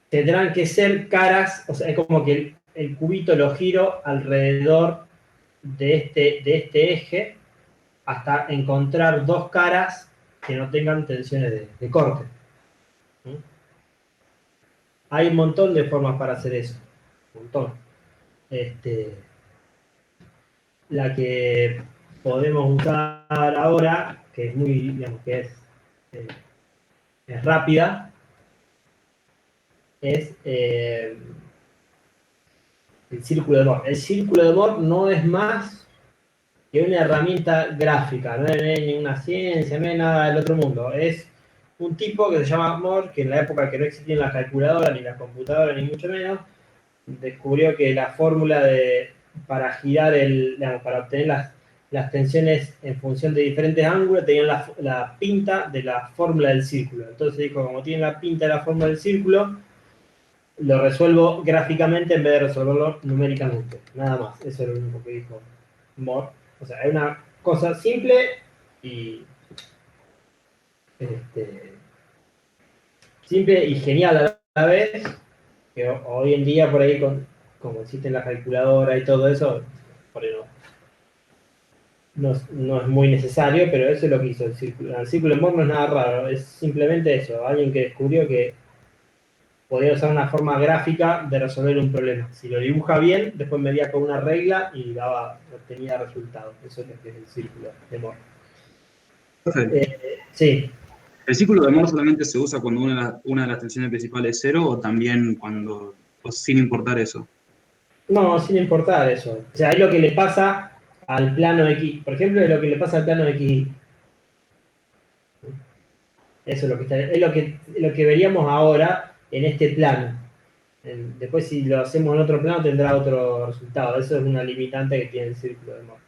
[SPEAKER 3] tendrán que ser caras, o sea, es como que el cubito lo giro alrededor de este eje hasta encontrar dos caras que no tengan tensiones de corte. ¿Mm? Hay un montón de formas para hacer eso. Un montón. La que podemos usar ahora, que es muy, digamos, eh, es rápida, es el círculo de Moore. El círculo de Moore no es más que una herramienta gráfica, no es ni una ciencia, no es nada del otro mundo. Es un tipo que se llama Moore, que en la época que no existían las calculadoras, ni las computadoras, ni mucho menos, descubrió que la fórmula para girar digamos, para obtener las tensiones en función de diferentes ángulos tenían la pinta de la fórmula del círculo. Entonces dijo, como tiene la pinta de la fórmula del círculo, lo resuelvo gráficamente en vez de resolverlo numéricamente. Nada más. Eso es lo único que dijo Moore. O sea, es una cosa simple y este, simple y genial a la vez, que hoy en día por ahí como existen las calculadoras y todo eso, por ahí no es muy necesario, pero eso es lo que hizo el círculo. El círculo de Moore no es nada raro, es simplemente eso, alguien que descubrió que podía usar una forma gráfica de resolver un problema. Si lo dibuja bien, después medía con una regla y obtenía resultados. Eso es lo que es el círculo de Moore. Sí.
[SPEAKER 4] ¿El círculo de Moore solamente se usa cuando una de las tensiones principales es cero o también o sin importar eso?
[SPEAKER 3] No, sin importar eso. O sea, es lo que le pasa al plano X. Por ejemplo, es lo que le pasa al plano X. Eso es lo que veríamos ahora en este plano. Después, si lo hacemos en otro plano, tendrá otro resultado. Eso es una limitante que tiene el círculo de Moore.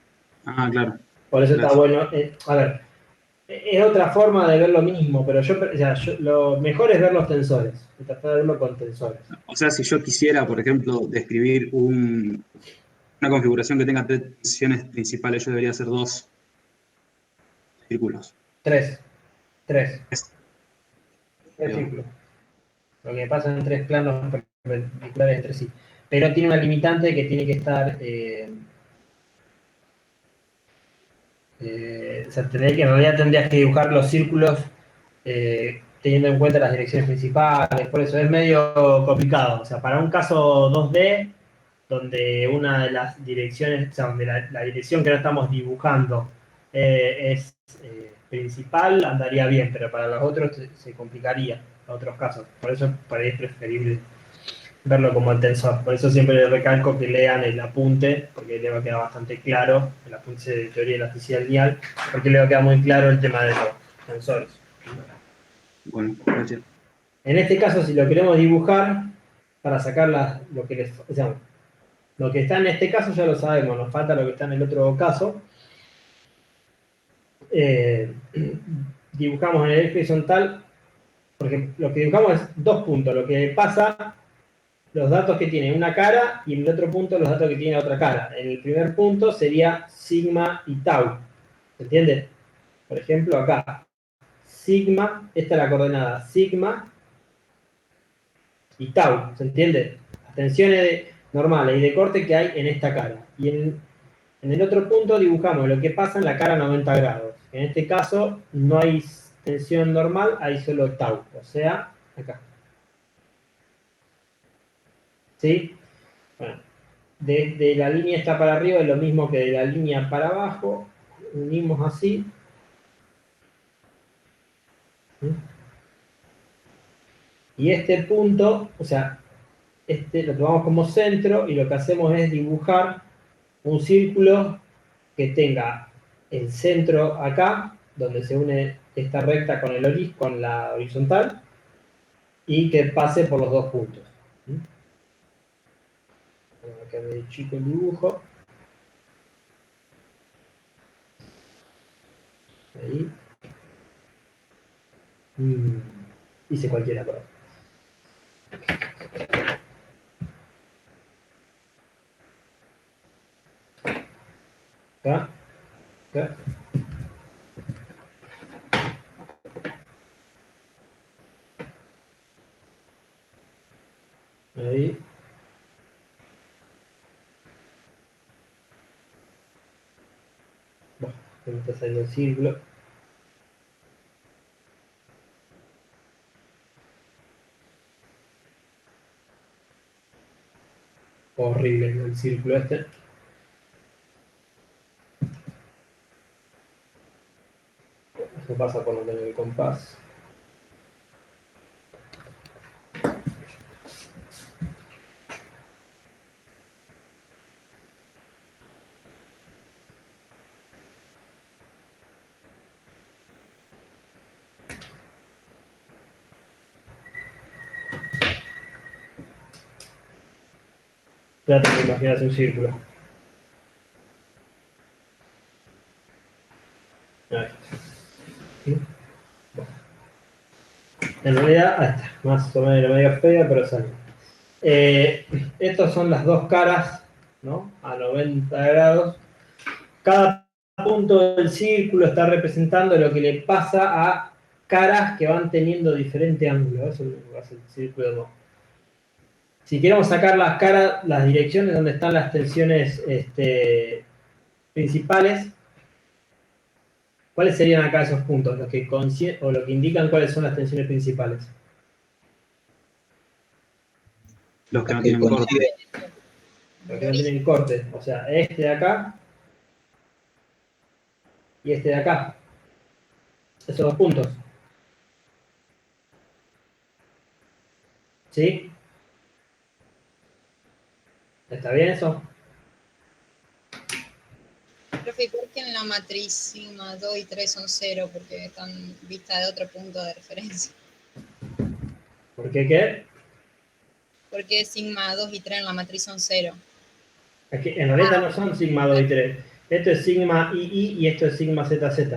[SPEAKER 4] Ah, claro.
[SPEAKER 3] Por eso
[SPEAKER 4] Gracias.
[SPEAKER 3] está bueno. A ver, es otra forma de ver lo mismo, pero lo mejor es ver los tensores. Tratar de verlo con tensores.
[SPEAKER 4] O sea, si yo quisiera, por ejemplo, describir una configuración que tenga tres tensiones principales, yo debería hacer dos círculos.
[SPEAKER 3] Tres
[SPEAKER 4] Es-
[SPEAKER 3] círculos. Lo que pasa en tres planos perpendiculares entre sí. Pero tiene una limitante que tiene que estar. O sea, en realidad tendrías que dibujar los círculos teniendo en cuenta las direcciones principales. Por eso es medio complicado. O sea, para un caso 2D, donde una de las direcciones, o sea, donde la dirección que no estamos dibujando es principal, andaría bien, pero para los otros se complicaría, en otros casos. Por eso por ahí es preferible verlo como el tensor. Por eso siempre les recalco que lean el apunte, porque le va a quedar bastante claro, el apunte de teoría de elasticidad lineal, porque le va a quedar muy claro el tema de los tensores.
[SPEAKER 4] Bueno, gracias.
[SPEAKER 3] En este caso, si lo queremos dibujar, para sacar lo que está en este caso ya lo sabemos, nos falta lo que está en el otro caso. Dibujamos en el eje horizontal, porque lo que dibujamos es dos puntos, lo que pasa, los datos que tiene una cara y en el otro punto los datos que tiene otra cara. En el primer punto sería sigma y tau, ¿se entiende? Por ejemplo, acá, sigma, esta es la coordenada, sigma y tau, ¿se entiende? Las tensiones normales y de corte que hay en esta cara. Y en el otro punto dibujamos lo que pasa en la cara a 90 grados. En este caso no hay tensión normal, hay solo tau, o sea, acá. ¿Sí? Bueno, desde la línea esta para arriba es lo mismo que de la línea para abajo. Unimos así. ¿Sí? Y este punto, o sea, lo tomamos como centro y lo que hacemos es dibujar un círculo que tenga el centro acá, donde se une esta recta con la horizontal, y que pase por los dos puntos. queda medio chico el dibujo. Ahí. Hice cualquiera, pero. Acá. Acá. Ahí. Bueno, me está saliendo el círculo. Horrible el círculo este. Eso pasa por no tener el compás. Trata de imaginarse un círculo. Ahí. ¿Sí? Bueno. En realidad, ahí está. Más o menos medio fea, pero sale. Estas son las dos caras, ¿no? A 90 grados. Cada punto del círculo está representando lo que le pasa a caras que van teniendo diferente ángulo. Eso es lo que hace el círculo de Moore. Si queremos sacar las caras, las direcciones donde están las tensiones principales, ¿cuáles serían acá esos puntos? Los que lo que indican cuáles son las tensiones principales.
[SPEAKER 4] Los que no tienen corte.
[SPEAKER 3] Los que no tienen corte. O sea, este de acá y este de acá. Esos dos puntos. ¿Sí? ¿Está bien eso?
[SPEAKER 2] Profe, ¿por qué en la matriz sigma 2 y 3 son 0? Porque están vistas de otro punto de referencia.
[SPEAKER 3] ¿Por qué qué?
[SPEAKER 2] ¿Por qué sigma 2 y 3 en la matriz son 0?
[SPEAKER 3] Es que en realidad no son sigma 2 y 3. Esto es sigma II y esto es sigma ZZ.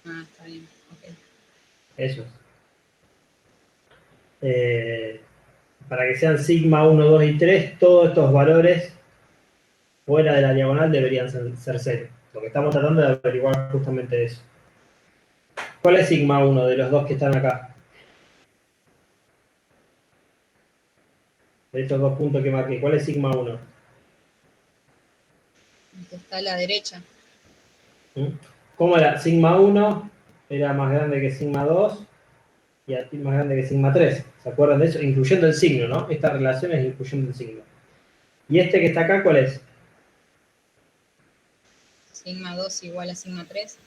[SPEAKER 2] Ah, está bien. Ok.
[SPEAKER 3] Esos. Para que sean sigma 1, 2 y 3, todos estos valores fuera de la diagonal deberían ser 0. Lo que estamos tratando de averiguar justamente eso. ¿Cuál es sigma 1 de los dos que están acá? De estos dos puntos que marqué, ¿cuál es sigma 1?
[SPEAKER 2] El que está a la derecha.
[SPEAKER 3] ¿Cómo era? Sigma 1 era más grande que sigma 2 y aquí más grande que sigma 3. ¿Se acuerdan de eso? Incluyendo el signo, ¿no? Esta relación es incluyendo el signo. ¿Y este que está acá cuál es?
[SPEAKER 2] Sigma 2 igual a sigma 3.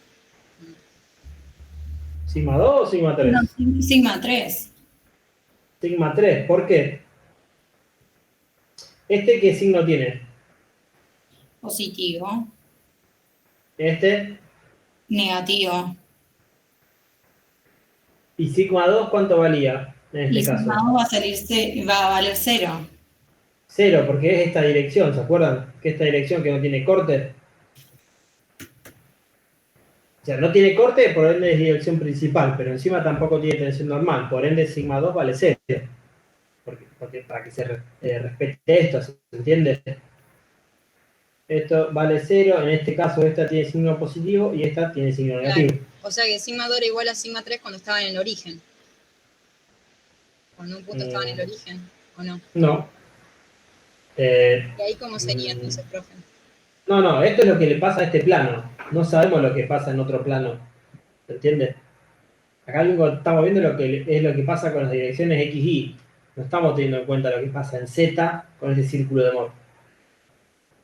[SPEAKER 3] ¿Sigma 2 o sigma 3?
[SPEAKER 6] No, sigma 3.
[SPEAKER 3] Sigma 3, ¿por qué? ¿Este qué signo tiene?
[SPEAKER 6] Positivo.
[SPEAKER 3] Este.
[SPEAKER 6] Negativo.
[SPEAKER 3] ¿Y sigma 2 cuánto valía en este
[SPEAKER 6] Y
[SPEAKER 3] caso?
[SPEAKER 6] sigma 2 va a valer 0.
[SPEAKER 3] 0, porque es esta dirección, ¿se acuerdan? Que esta dirección que no tiene corte. O sea, no tiene corte, por ende es dirección principal, pero encima tampoco tiene tensión normal, por ende sigma 2 vale 0. Porque para que se respete esto, ¿se entiende? Esto vale 0, en este caso esta tiene signo positivo y esta tiene signo negativo.
[SPEAKER 2] Claro. O sea que sigma 2 era igual a sigma 3 cuando estaba en el origen. Cuando un punto estaba en el origen, ¿o no?
[SPEAKER 3] No.
[SPEAKER 2] ¿Y ahí cómo sería entonces, profe?
[SPEAKER 3] No, esto es lo que le pasa a este plano. No sabemos lo que pasa en otro plano. ¿Se entiende? Acá estamos viendo lo que pasa con las direcciones X, Y. No estamos teniendo en cuenta lo que pasa en Z con ese círculo de Moore.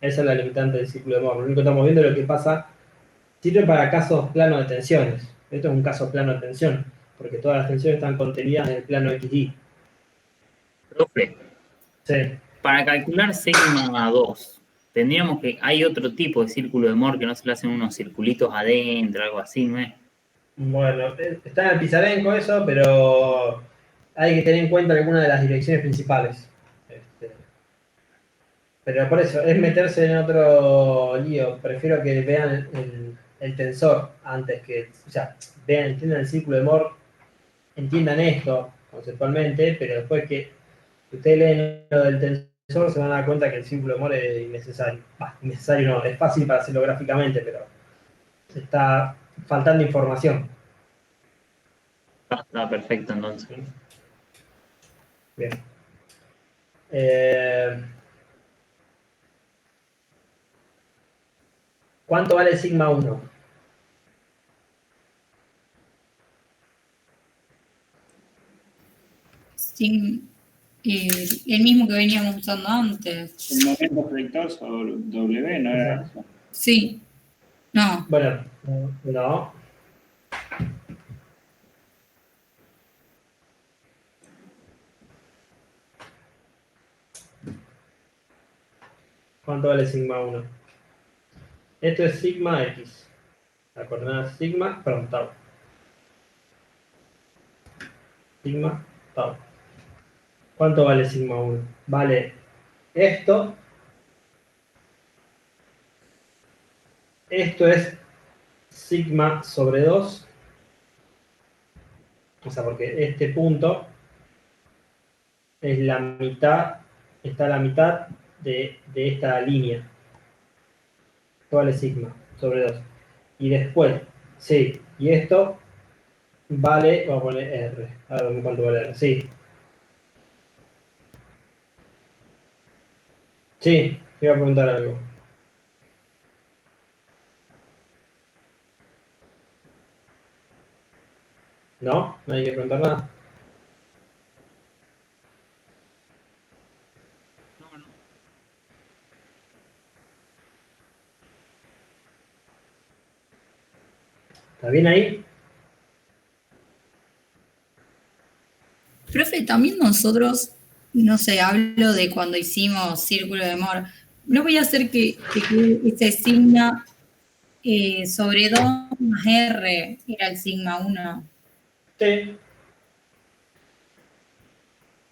[SPEAKER 3] Esa es la limitante del círculo de Moore. Lo único que estamos viendo es lo que pasa. Sirve para casos plano de tensiones. Esto es un caso plano de tensión, porque todas las tensiones están contenidas en el plano XY.
[SPEAKER 7] Profe,
[SPEAKER 3] Sí.
[SPEAKER 7] para calcular sigma 2, tendríamos que... Hay otro tipo de círculo de Moore que no se le hacen unos circulitos adentro, algo así, ¿no es?
[SPEAKER 3] Bueno, está en el Pisarenco eso, pero hay que tener en cuenta algunas de las direcciones principales. Pero por eso, es meterse en otro lío. Prefiero que vean el tensor antes que, o sea, vean, entiendan el círculo de Moore, entiendan esto conceptualmente, pero después que ustedes leen lo del tensor se van a dar cuenta que el círculo de Moore es innecesario. Innecesario no, es fácil para hacerlo gráficamente, pero está faltando información.
[SPEAKER 7] Está perfecto entonces.
[SPEAKER 3] Bien. ¿Cuánto vale sigma 1?
[SPEAKER 6] El mismo que veníamos usando antes.
[SPEAKER 1] El momento vector sobre W, ¿no era
[SPEAKER 3] Exacto.
[SPEAKER 1] eso?
[SPEAKER 6] Sí. No.
[SPEAKER 3] Bueno, no. ¿Cuánto vale sigma 1? Esto es sigma x. La coordenada sigma, perdón, tau. Sigma, tau. ¿Cuánto vale sigma 1? Vale esto. Esto es sigma sobre 2. O sea, porque este punto es la mitad, está a la mitad de esta línea. Esto vale sigma sobre 2. Y después, sí, y esto vale, vamos a poner R. A ver cuánto vale R. Sí. Sí, te iba a preguntar algo. ¿No? ¿No hay que preguntar nada? ¿Está bien ahí?
[SPEAKER 6] Profe, también nosotros, no sé, hablo de cuando hicimos círculo de Moore. ¿No voy a hacer que ese sigma sobre 2 más R era el sigma 1?
[SPEAKER 3] Sí.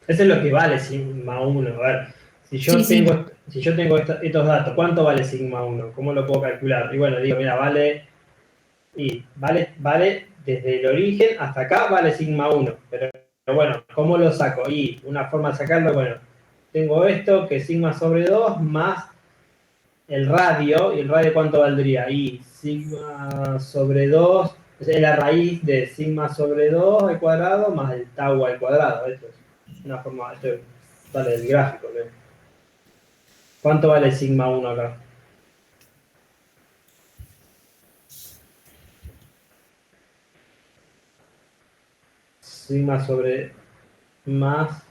[SPEAKER 3] Eso es lo que vale sigma 1. A ver, si yo
[SPEAKER 6] Sí, sí.
[SPEAKER 3] tengo estos datos, ¿cuánto vale sigma 1? ¿Cómo lo puedo calcular? Y bueno, digo, mira, vale desde el origen hasta acá vale sigma 1. Pero bueno, ¿cómo lo saco? Y una forma de sacarlo, bueno, tengo esto que es sigma sobre 2 más el radio, ¿y el radio cuánto valdría? Y sigma sobre 2 es la raíz de sigma sobre 2 al cuadrado más el tau al cuadrado. Esto es una forma, esto sale del gráfico, ¿no? ¿Cuánto vale sigma 1 acá? Sigma sobre más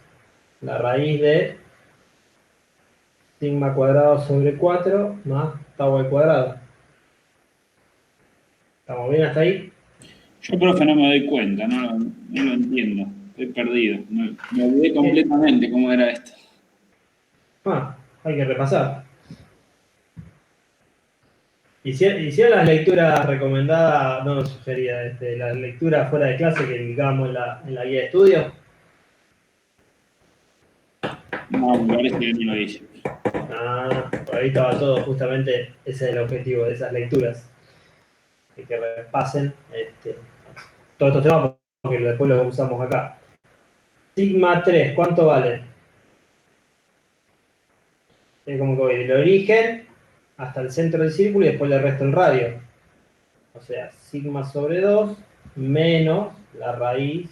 [SPEAKER 3] la raíz de sigma cuadrado sobre 4 más tau al cuadrado. ¿Estamos bien hasta ahí?
[SPEAKER 1] Yo, profe, no me doy cuenta, no lo entiendo. Estoy perdido. Me olvidé completamente cómo era esto.
[SPEAKER 3] Hay que repasar. Hicieron las lecturas recomendadas, no sugería, las lecturas fuera de clase que indicábamos en la guía de estudio.
[SPEAKER 1] No, me parece que no lo hice.
[SPEAKER 3] Por ahí estaba todo, justamente ese es el objetivo de esas lecturas. Que repasen todos estos temas porque después los usamos acá. Sigma 3, ¿cuánto vale? Es como que voy del origen hasta el centro del círculo y después le resto el radio. O sea, sigma sobre 2 menos la raíz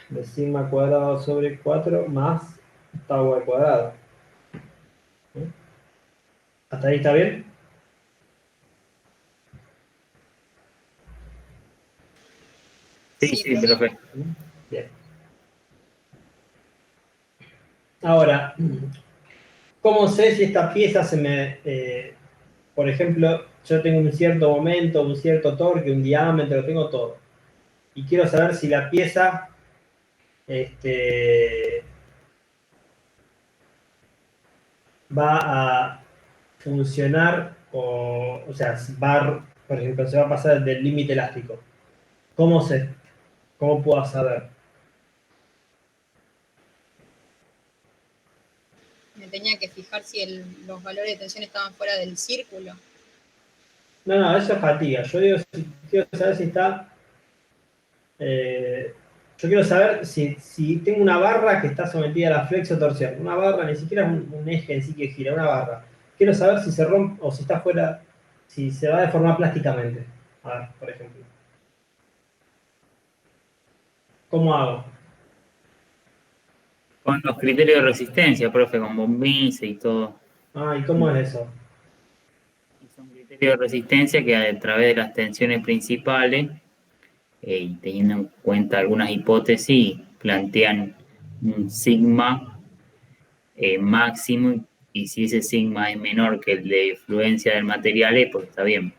[SPEAKER 3] de sigma cuadrado sobre 4 más tau al cuadrado. ¿Hasta ahí está bien?
[SPEAKER 7] Sí, profe.
[SPEAKER 3] Bien. Ahora, ¿cómo sé si esta pieza se me... por ejemplo, yo tengo un cierto momento, un cierto torque, un diámetro, tengo todo. Y quiero saber si la pieza va a funcionar o sea, por ejemplo, se va a pasar del límite elástico. ¿Cómo sé? ¿Cómo puedo saber?
[SPEAKER 2] me tenía que fijar si los valores de tensión estaban fuera del círculo.
[SPEAKER 3] No, eso es fatiga. Yo digo, quiero saber si está... yo quiero saber si tengo una barra que está sometida a la flexotorsión. Una barra, ni siquiera es un eje en sí que gira, una barra. Quiero saber si se rompe o si está fuera, si se va a deformar plásticamente. A ver, por ejemplo. ¿Cómo hago?
[SPEAKER 7] Con los criterios de resistencia, profe, con von Mises y todo.
[SPEAKER 3] ¿Y cómo es eso?
[SPEAKER 7] Y son criterios de resistencia que a través de las tensiones principales, y teniendo en cuenta algunas hipótesis, plantean un sigma máximo, y si ese sigma es menor que el de fluencia del material, pues está bien.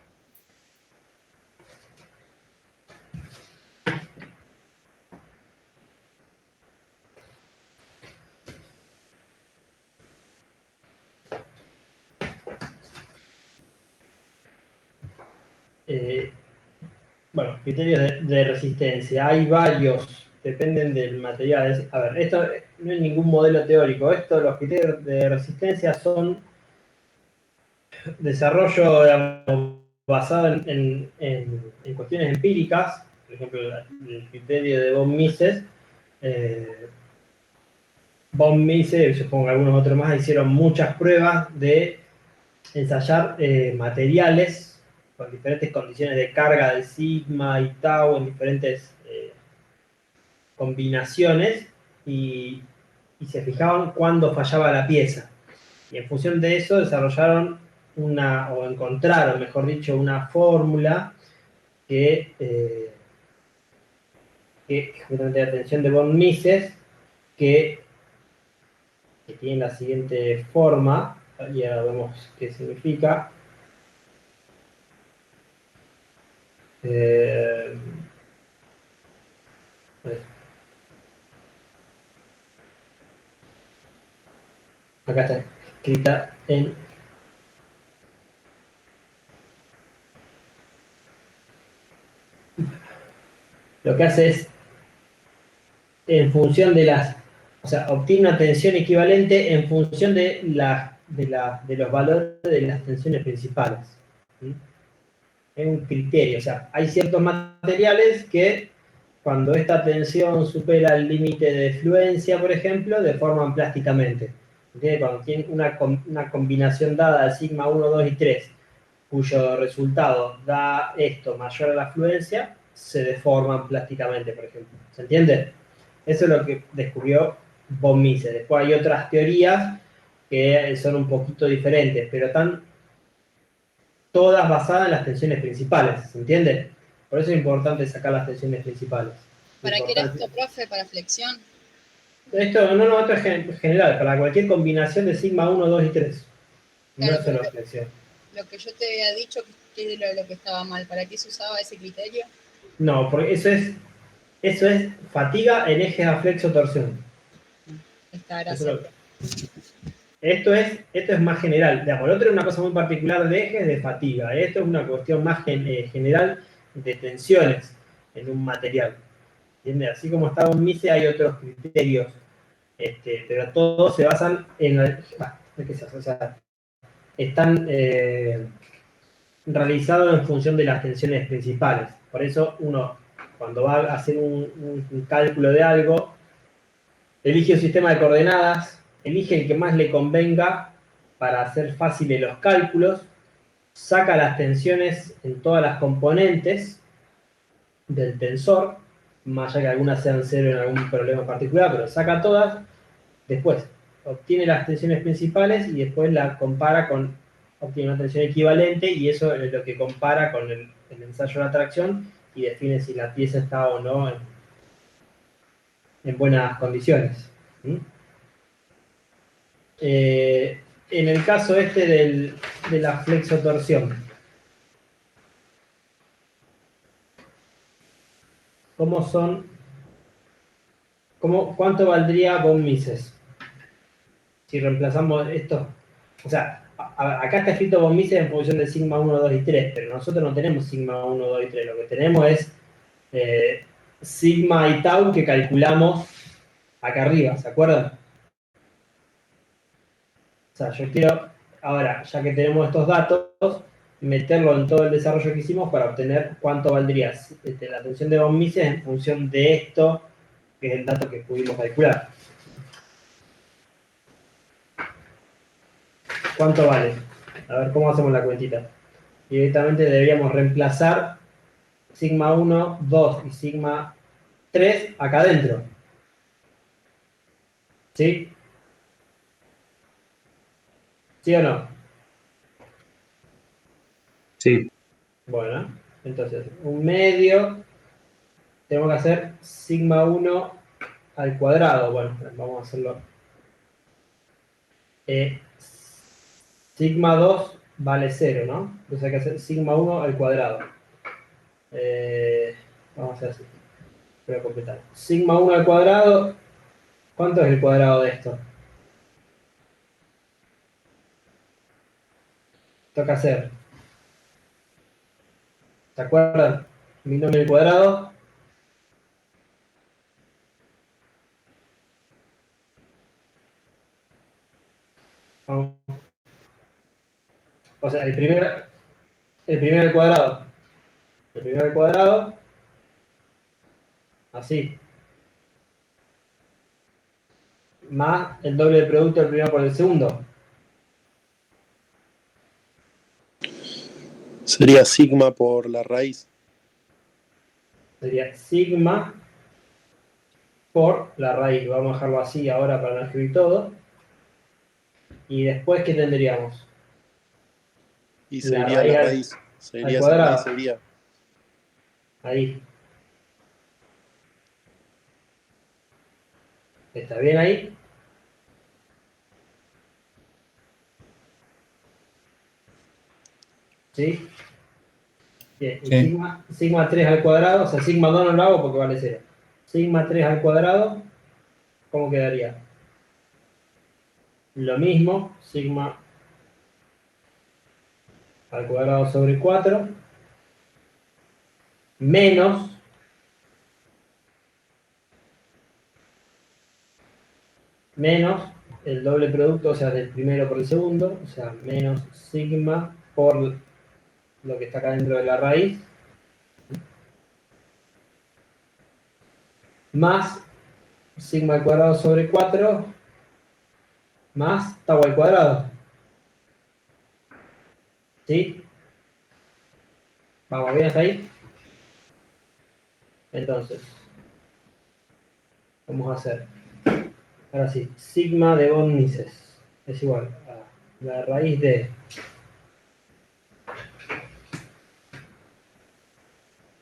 [SPEAKER 3] Bueno, criterios de resistencia. Hay varios, dependen del material. A ver, esto no es ningún modelo teórico. Los criterios de resistencia son desarrollo, digamos, basado en cuestiones empíricas. Por ejemplo, el criterio de von Mises. Von Mises, supongo que algunos otros más, hicieron muchas pruebas de ensayar materiales con diferentes condiciones de carga de sigma y tau en diferentes combinaciones y se fijaban cuándo fallaba la pieza. Y en función de eso desarrollaron o encontraron, mejor dicho, una fórmula que justamente la tensión de von Mises, que tiene la siguiente forma, y ahora vemos qué significa. Acá está escrita en lo que hace es en función de obtiene una tensión equivalente en función de los valores de las tensiones principales. ¿Sí? Es un criterio, o sea, hay ciertos materiales que cuando esta tensión supera el límite de fluencia, por ejemplo, deforman plásticamente. ¿Entiendes? Cuando tienen una combinación dada de sigma 1, 2 y 3, cuyo resultado da esto mayor a la fluencia, se deforman plásticamente, por ejemplo. ¿Se entiende? Eso es lo que descubrió von Mises. Después hay otras teorías que son un poquito diferentes, pero están todas basadas en las tensiones principales, ¿se entiende? Por eso es importante sacar las tensiones principales.
[SPEAKER 2] ¿Para qué era esto, profe? ¿Para flexión?
[SPEAKER 3] Esto es general, para cualquier combinación de sigma 1, 2 y 3.
[SPEAKER 2] Claro,
[SPEAKER 3] No es solo flexión.
[SPEAKER 2] Lo que yo te había dicho que es lo que estaba mal, ¿para qué se usaba ese criterio?
[SPEAKER 3] No, porque eso es fatiga en ejes a flexo-torsión.
[SPEAKER 2] Está, gracias.
[SPEAKER 3] Esto es más general. Digamos, el otro es una cosa muy particular de ejes de fatiga. Esto es una cuestión más general de tensiones en un material. ¿Entiendes? Así como está von Mises, hay otros criterios. Pero todos se basan están realizados en función de las tensiones principales. Por eso uno, cuando va a hacer un cálculo de algo, elige un sistema de coordenadas, elige el que más le convenga para hacer fáciles los cálculos, saca las tensiones en todas las componentes del tensor, más allá que algunas sean cero en algún problema particular, pero saca todas, después obtiene las tensiones principales y después la compara obtiene una tensión equivalente y eso es lo que compara con el ensayo de atracción y define si la pieza está o no en buenas condiciones. ¿Mm? En el caso de la flexotorsión, ¿cuánto valdría von Mises? Si reemplazamos esto, o sea, acá está escrito von Mises en función de sigma 1, 2 y 3, pero nosotros no tenemos sigma 1, 2 y 3, lo que tenemos es sigma y tau que calculamos acá arriba, ¿se acuerdan? sea, yo quiero, ahora, ya que tenemos estos datos, meterlo en todo el desarrollo que hicimos para obtener cuánto valdría la tensión de von Mises en función de esto, que es el dato que pudimos calcular. ¿Cuánto vale? A ver, ¿cómo hacemos la cuentita? Y directamente deberíamos reemplazar sigma 1, 2 y sigma 3 acá adentro. ¿Sí? ¿Sí o no?
[SPEAKER 4] Sí,
[SPEAKER 3] Bueno, entonces, un medio, tenemos que hacer sigma 1 al cuadrado. Bueno, vamos a hacerlo. Sigma 2 vale 0, ¿no? Entonces hay que hacer sigma 1 al cuadrado. Vamos a hacer así. Voy a completar. Sigma 1 al cuadrado, ¿cuánto es el cuadrado de esto? Toca hacer. ¿Se acuerdan? Binomio al cuadrado. Vamos. O sea, el primero al cuadrado. El primero al cuadrado. Así. Más el doble de producto del primero por el segundo.
[SPEAKER 8] Sería sigma por la raíz.
[SPEAKER 3] Sería sigma por la raíz. Vamos a dejarlo así ahora para no escribir todo. Y después, ¿qué tendríamos?
[SPEAKER 8] Y
[SPEAKER 3] La
[SPEAKER 8] sería
[SPEAKER 3] raíz
[SPEAKER 8] la
[SPEAKER 3] al
[SPEAKER 8] raíz. Sería esa
[SPEAKER 3] cuadrado.
[SPEAKER 8] raíz, sería.
[SPEAKER 3] Ahí. ¿Está bien ahí? ¿Sí? Bien. Y
[SPEAKER 5] Sí.
[SPEAKER 3] sigma 3 al cuadrado, o sea, sigma 2 no lo hago porque vale 0. Sigma 3 al cuadrado, ¿cómo quedaría? Lo mismo, sigma al cuadrado sobre 4, menos el doble producto, o sea, del primero por el segundo, o sea, menos sigma por lo que está acá dentro de la raíz, más sigma al cuadrado sobre 4, más tau al cuadrado. ¿Sí? ¿Vamos bien hasta ahí? Entonces, vamos a hacer, ahora sí, sigma de von Mises es igual a la raíz de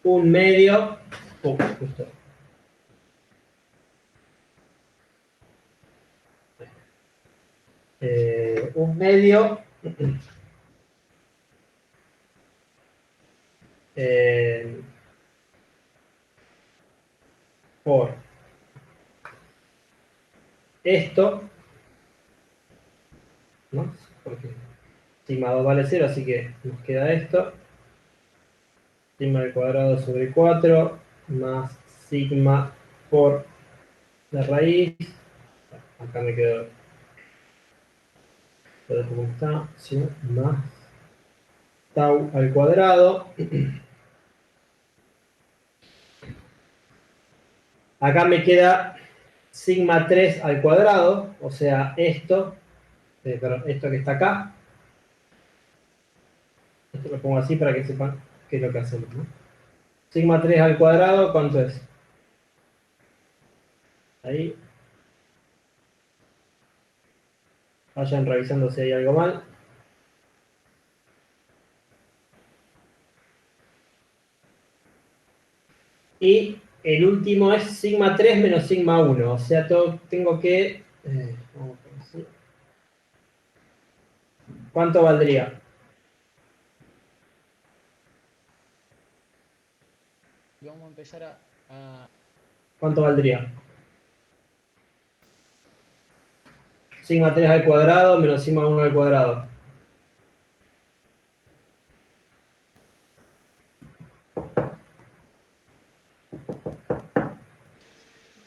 [SPEAKER 3] 1/2, justo, 1/2 por esto, ¿no? Porque sigma 2 vale 0, así que nos queda esto. Sigma al cuadrado sobre 4 más sigma por la raíz. Acá me quedo, lo dejo como está, ¿sí? Más tau al cuadrado. Acá me queda sigma 3 al cuadrado, o sea, esto, perdón, esto que está acá. Esto lo pongo así para que sepan qué es lo que hacemos, ¿no? Sigma 3 al cuadrado, ¿cuánto es? Ahí. Vayan revisando si hay algo mal. Y el último es sigma 3 menos sigma 1. O sea, tengo que... vamos a poner así. ¿Cuánto valdría?
[SPEAKER 9] Vamos a empezar a
[SPEAKER 3] ¿Cuánto valdría? Sigma 3 al cuadrado menos sigma 1 al cuadrado.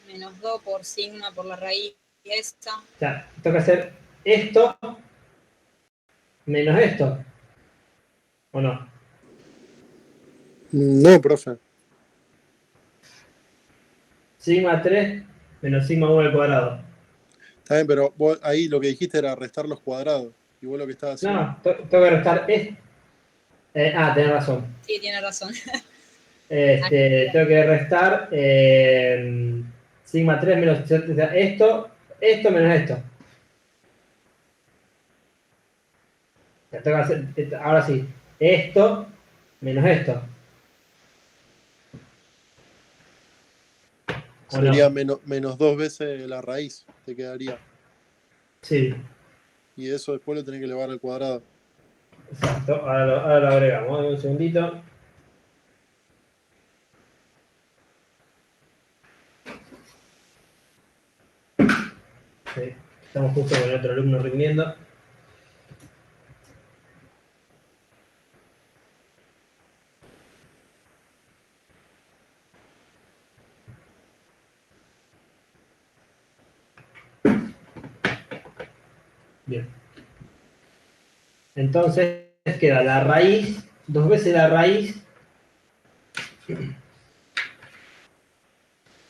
[SPEAKER 2] Menos 2 por sigma por la raíz esa.
[SPEAKER 3] O sea, tengo que hacer esto menos esto. ¿O no?
[SPEAKER 8] No, profe.
[SPEAKER 3] Sigma 3 menos sigma 1 al cuadrado.
[SPEAKER 8] Está bien, pero vos ahí lo que dijiste era restar los cuadrados. Y vos lo que estabas haciendo.
[SPEAKER 3] No, tengo que restar esto. Tenés razón.
[SPEAKER 2] Sí, tiene razón.
[SPEAKER 3] Tengo que restar sigma 3 menos esto menos esto. Ya tengo que hacer, ahora sí, esto menos esto. ¿O
[SPEAKER 8] Sería
[SPEAKER 3] no?
[SPEAKER 8] menos 2 veces la raíz, te quedaría.
[SPEAKER 3] Sí,
[SPEAKER 8] Y eso después lo tenés que elevar al cuadrado.
[SPEAKER 3] exacto. Ahora lo agregamos. Dame un segundito. Sí, estamos justo con el otro alumno rindiendo. Bien. Entonces queda la raíz, 2 veces la raíz.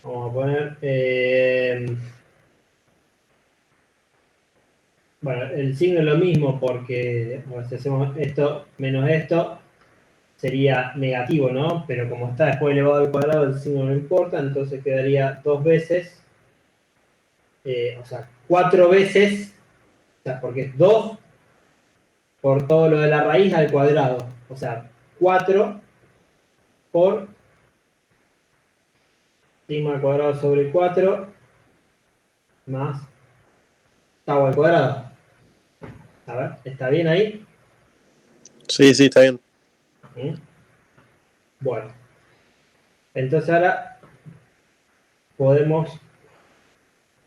[SPEAKER 3] Vamos a poner. Bueno, el signo es lo mismo porque si hacemos esto menos esto sería negativo, ¿no? Pero como está después elevado al cuadrado, el signo no importa, entonces quedaría 2 veces, o sea, 4 veces, o sea, porque es 2 por todo lo de la raíz al cuadrado. O sea, 4 por sigma al cuadrado sobre 4 más tau al cuadrado. A ver, ¿está bien ahí?
[SPEAKER 8] Sí, sí, está bien.
[SPEAKER 3] ¿Mm? Bueno, entonces ahora podemos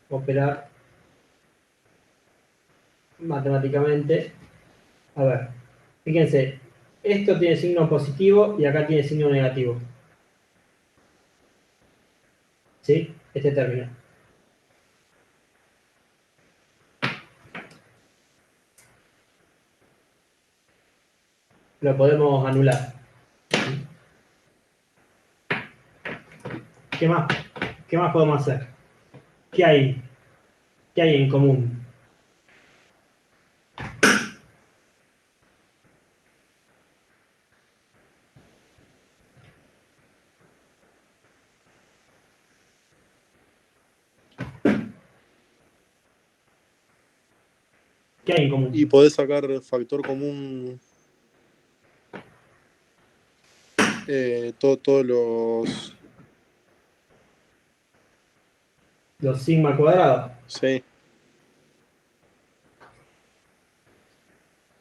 [SPEAKER 3] operar matemáticamente. A ver, fíjense, esto tiene signo positivo y acá tiene signo negativo. ¿Sí? Este término. Lo podemos anular. ¿Qué más? ¿Qué más podemos hacer? ¿Qué hay? ¿Qué hay en común? ¿Qué hay en común?
[SPEAKER 8] Y podés sacar factor común todos los...
[SPEAKER 3] Los sigma cuadrados.
[SPEAKER 8] Sí.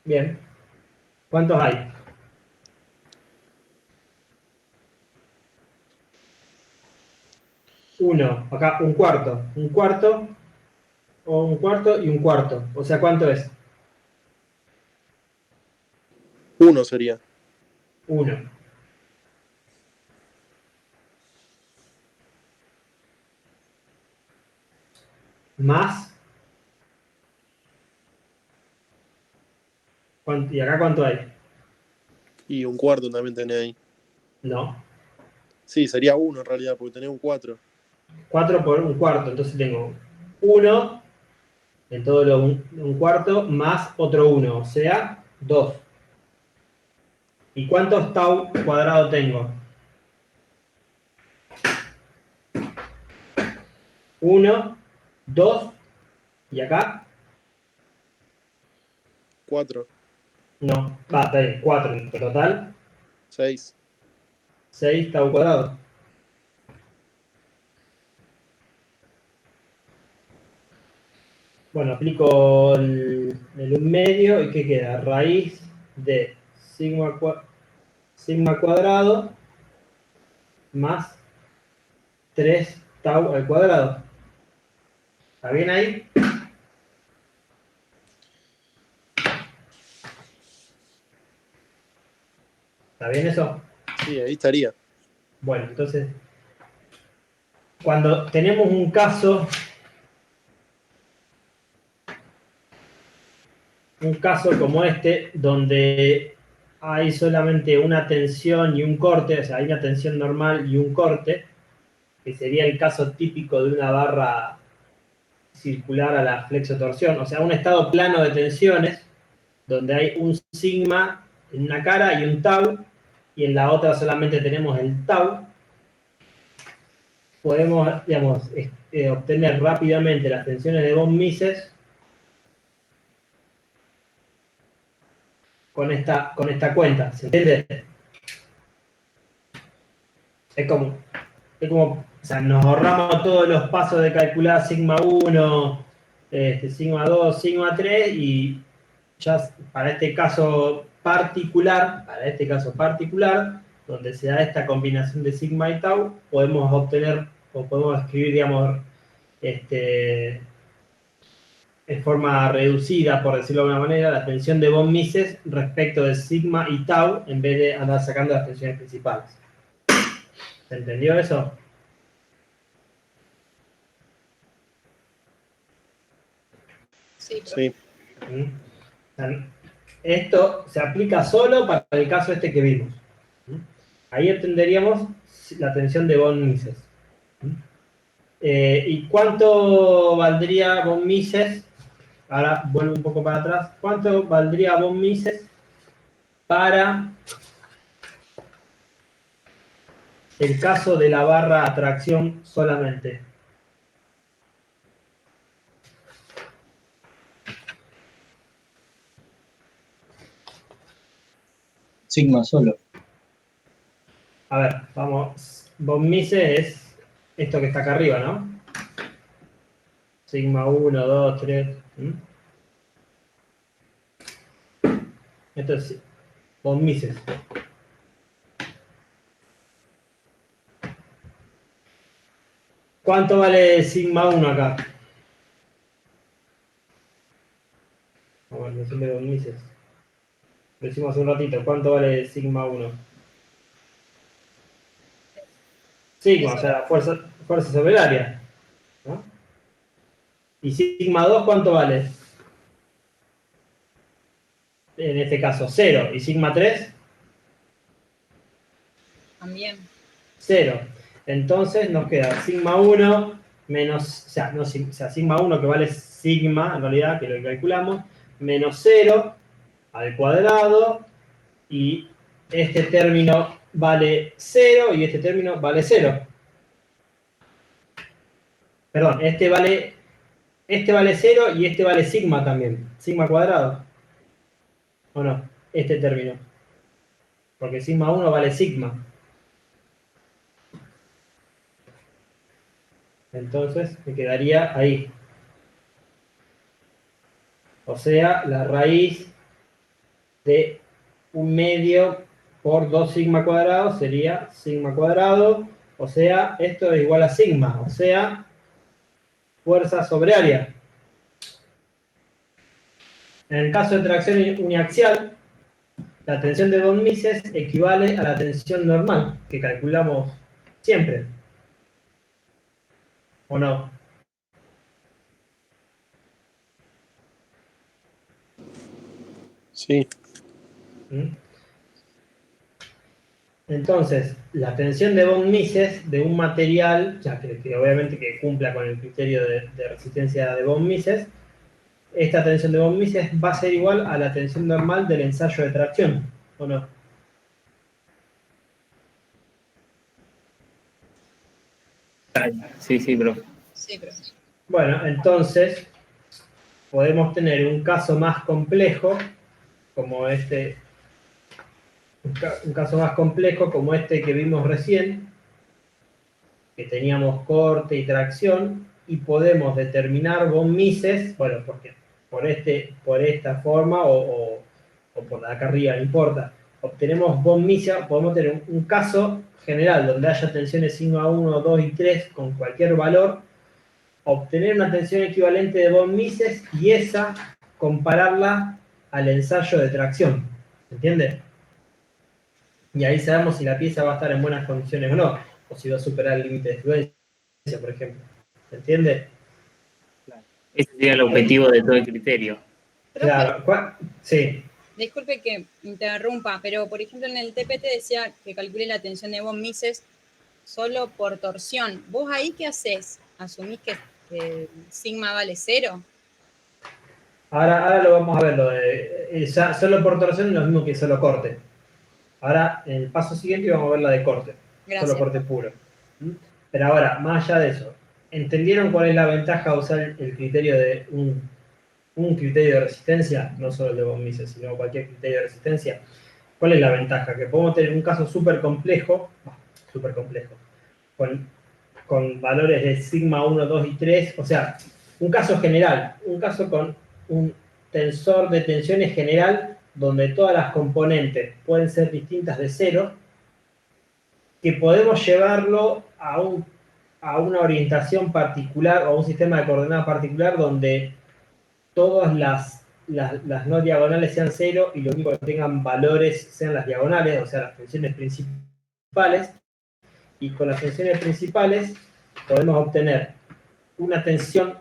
[SPEAKER 3] Bien. ¿Cuántos hay? Uno. Acá un cuarto. Un cuarto. O un cuarto y un cuarto. O sea, ¿cuánto es?
[SPEAKER 8] 1 sería.
[SPEAKER 3] 1. Más. ¿Y acá cuánto hay?
[SPEAKER 8] Y un cuarto también tenés ahí.
[SPEAKER 3] No.
[SPEAKER 8] Sí, sería 1 en realidad, porque tenés un 4.
[SPEAKER 3] 4 por un cuarto. Entonces tengo 1 en todo lo un cuarto más otro 1. O sea, 2. ¿Y cuántos tau cuadrado tengo? 1, 2 y acá
[SPEAKER 8] 4,
[SPEAKER 3] no, está bien, 4 en total,
[SPEAKER 8] 6.
[SPEAKER 3] 6 tau cuadrado. Bueno, aplico el 1 medio y ¿qué queda? Raíz de sigma cuadrado más 3 tau al cuadrado. ¿Está bien ahí? ¿Está bien eso?
[SPEAKER 8] Sí, ahí estaría.
[SPEAKER 3] Bueno, entonces, cuando tenemos un caso un caso como este, donde hay solamente una tensión y un corte, o sea, hay una tensión normal y un corte, que sería el caso típico de una barra circular a la flexotorsión, o sea, un estado plano de tensiones, donde hay un sigma en una cara y un tau, y en la otra solamente tenemos el tau. Podemos, digamos, obtener rápidamente las tensiones de von Mises con esta cuenta, ¿se entiende? Es como, o sea, nos ahorramos todos los pasos de calcular sigma 1, sigma 2, sigma 3, y ya para este caso particular, donde se da esta combinación de sigma y tau, podemos obtener, o podemos escribir, digamos, en forma reducida, por decirlo de alguna manera, la tensión de von Mises respecto de sigma y tau, en vez de andar sacando las tensiones principales. ¿Se entendió eso?
[SPEAKER 2] Sí,
[SPEAKER 8] Sí.
[SPEAKER 3] Esto se aplica solo para el caso este que vimos. Ahí obtendríamos la tensión de von Mises. ¿Y cuánto valdría von Mises? Ahora vuelvo un poco para atrás. ¿Cuánto valdría von Mises para el caso de la barra a tracción solamente?
[SPEAKER 5] Sigma solo.
[SPEAKER 3] A ver, vamos. Von Mises es esto que está acá arriba, ¿no? Sigma 1, 2, 3. Esto es von Mises. ¿Cuánto vale sigma 1 acá? Vamos a ver, tensión de von Mises. Lo hicimos hace un ratito. ¿Cuánto vale sigma 1? Sigma, o sea, fuerza sobre el área, ¿no? ¿Y sigma 2 cuánto vale? En este caso, 0. ¿Y sigma 3?
[SPEAKER 2] también.
[SPEAKER 3] 0. Entonces nos queda sigma 1 menos, o sea, sigma 1 que vale sigma, en realidad, que lo calculamos, menos 0 al cuadrado, y este término vale 0 y este término vale 0. Perdón, este vale 0 y este vale sigma también, sigma cuadrado. ¿O no? Este término. Porque sigma 1 vale sigma. Entonces me quedaría ahí. O sea, la raíz de 1/2 por 2 sigma cuadrado sería sigma cuadrado. O sea, esto es igual a sigma. O sea, fuerza sobre área. En el caso de tracción uniaxial, la tensión de von Mises equivale a la tensión normal que calculamos siempre. ¿O no?
[SPEAKER 8] Sí.
[SPEAKER 3] Entonces, la tensión de von Mises de un material, ya que obviamente que cumpla con el criterio de resistencia de von Mises, esta tensión de von Mises va a ser igual a la tensión normal del ensayo de tracción, ¿o no?
[SPEAKER 7] Sí, sí, profe.
[SPEAKER 2] Sí, pero
[SPEAKER 3] Bueno, entonces podemos tener un caso más complejo, como este, un caso más complejo como este que vimos recién, que teníamos corte y tracción, y podemos determinar von Mises, bueno, porque por esta forma o por la de acá arriba, no importa, obtenemos von Mises, podemos tener un caso general donde haya tensiones sigma 1, 2 y 3 con cualquier valor, obtener una tensión equivalente de von Mises y esa compararla al ensayo de tracción. ¿Se entiende? Y ahí sabemos si la pieza va a estar en buenas condiciones o no, o si va a superar el límite de fluencia, por ejemplo. ¿Se entiende?
[SPEAKER 7] Ese sería el objetivo de todo el criterio.
[SPEAKER 3] Claro, sí.
[SPEAKER 2] Disculpe que interrumpa, pero por ejemplo en el TP te decía que calcule la tensión de von Mises solo por torsión. ¿Vos ahí qué haces? ¿Asumís que sigma vale 0?
[SPEAKER 3] Ahora lo vamos a ver, lo de ya solo por torsión es lo mismo que solo corte. Ahora, en el paso siguiente vamos a ver la de corte.
[SPEAKER 2] Gracias.
[SPEAKER 3] Solo corte puro. Pero ahora, más allá de eso, ¿entendieron cuál es la ventaja de usar el criterio de un criterio de resistencia? No solo el de von Mises, sino cualquier criterio de resistencia. ¿Cuál es la ventaja? Que podemos tener un caso súper complejo, con valores de sigma 1, 2 y 3, o sea, un caso general, un caso con un tensor de tensiones general donde todas las componentes pueden ser distintas de 0, que podemos llevarlo a una orientación particular o a un sistema de coordenadas particular donde todas las no diagonales sean 0 y lo único que tengan valores sean las diagonales, o sea, las tensiones principales. Y con las tensiones principales podemos obtener una tensión,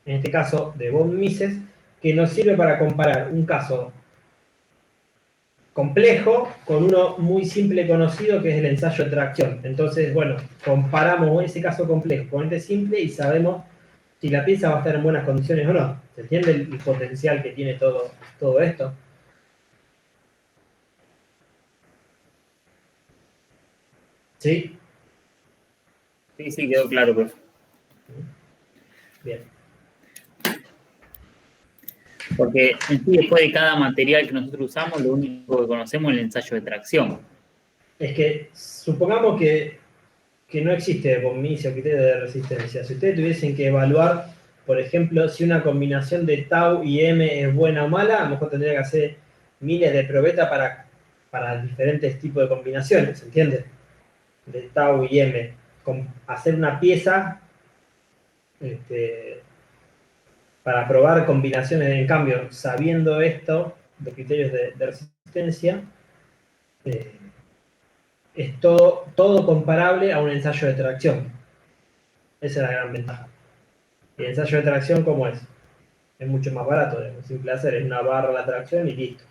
[SPEAKER 3] en este caso de von Mises, que nos sirve para comparar un caso complejo con uno muy simple conocido, que es el ensayo de tracción. Entonces, bueno, comparamos ese caso complejo con este simple y sabemos si la pieza va a estar en buenas condiciones o no. ¿Se entiende el potencial que tiene todo esto? ¿Sí?
[SPEAKER 7] Sí, quedó claro, profe.
[SPEAKER 3] Bien.
[SPEAKER 7] Porque en sí, después de cada material que nosotros usamos, lo único que conocemos es el ensayo de tracción.
[SPEAKER 3] Es que supongamos que no existe von Mises o criterio de resistencia. Si ustedes tuviesen que evaluar, por ejemplo, si una combinación de tau y m es buena o mala, a lo mejor tendría que hacer miles de probetas para diferentes tipos de combinaciones, ¿se entiende? De tau y m. Hacer una pieza para probar combinaciones. En cambio, sabiendo esto, los criterios de resistencia, es todo comparable a un ensayo de tracción. Esa es la gran ventaja. Y el ensayo de tracción, ¿cómo es? Es mucho más barato, es simple hacer, es una barra la tracción y listo.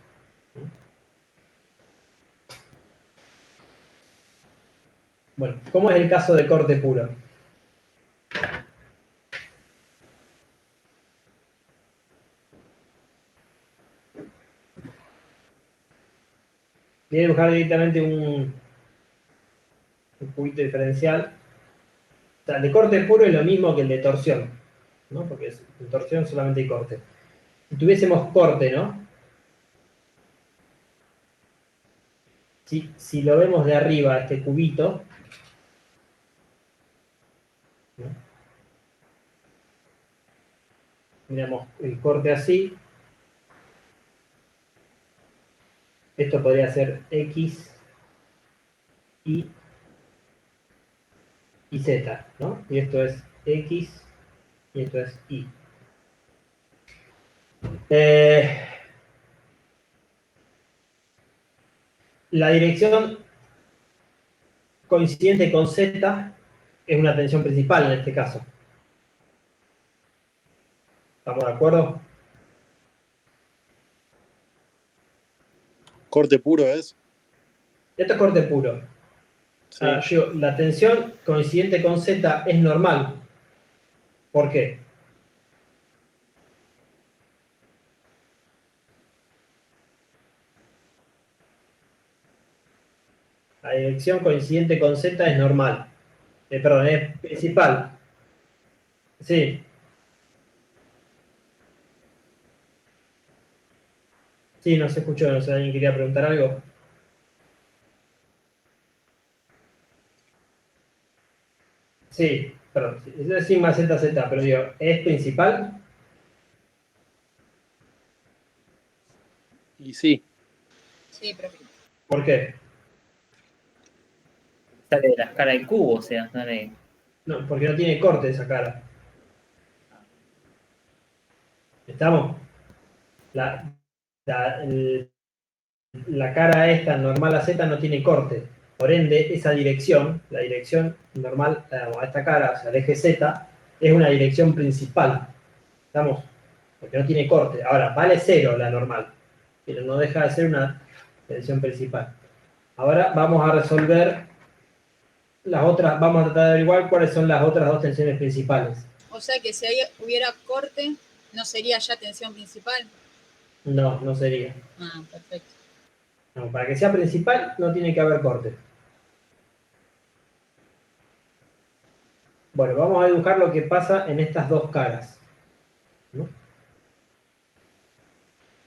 [SPEAKER 3] Bueno, ¿cómo es el caso de corte puro? Voy a dibujar directamente un cubito diferencial. O sea, el de corte puro es lo mismo que el de torsión, ¿no? Porque en torsión solamente hay corte. Si tuviésemos corte, ¿no? Si lo vemos de arriba, este cubito, ¿no? Miramos el corte así. Esto podría ser X, Y y Z, ¿no? Y esto es X y esto es Y. La dirección coincidente con Z es una tensión principal en este caso. ¿Estamos de acuerdo?
[SPEAKER 8] Corte puro es.
[SPEAKER 3] Esto es corte puro.
[SPEAKER 8] Sí.
[SPEAKER 3] La tensión coincidente con Z es normal. ¿Por qué? La dirección coincidente con Z es normal. Perdón, es principal. Sí. Sí, no se escuchó, no sé, ¿alguien quería preguntar algo? Sí, perdón, eso es sigma ZZ, pero digo, ¿es principal?
[SPEAKER 8] Y sí.
[SPEAKER 2] Sí, profe.
[SPEAKER 3] ¿Por qué?
[SPEAKER 7] Sale de la escala del cubo, o sea, sale...
[SPEAKER 3] No, porque no tiene corte esa cara. ¿Estamos? La cara esta normal a Z no tiene corte. Por ende, esa dirección, la dirección normal a esta cara, o sea, el eje Z, es una dirección principal. ¿Estamos? porque no tiene corte. Ahora, vale 0 la normal, pero no deja de ser una tensión principal. Ahora vamos a resolver las otras, vamos a tratar de averiguar cuáles son las otras dos tensiones principales.
[SPEAKER 2] O sea que si ahí hubiera corte, ¿no sería ya tensión principal?
[SPEAKER 3] No, no sería.
[SPEAKER 2] Ah, perfecto.
[SPEAKER 3] No, para que sea principal no tiene que haber corte. Bueno, vamos a dibujar lo que pasa en estas dos caras, ¿no?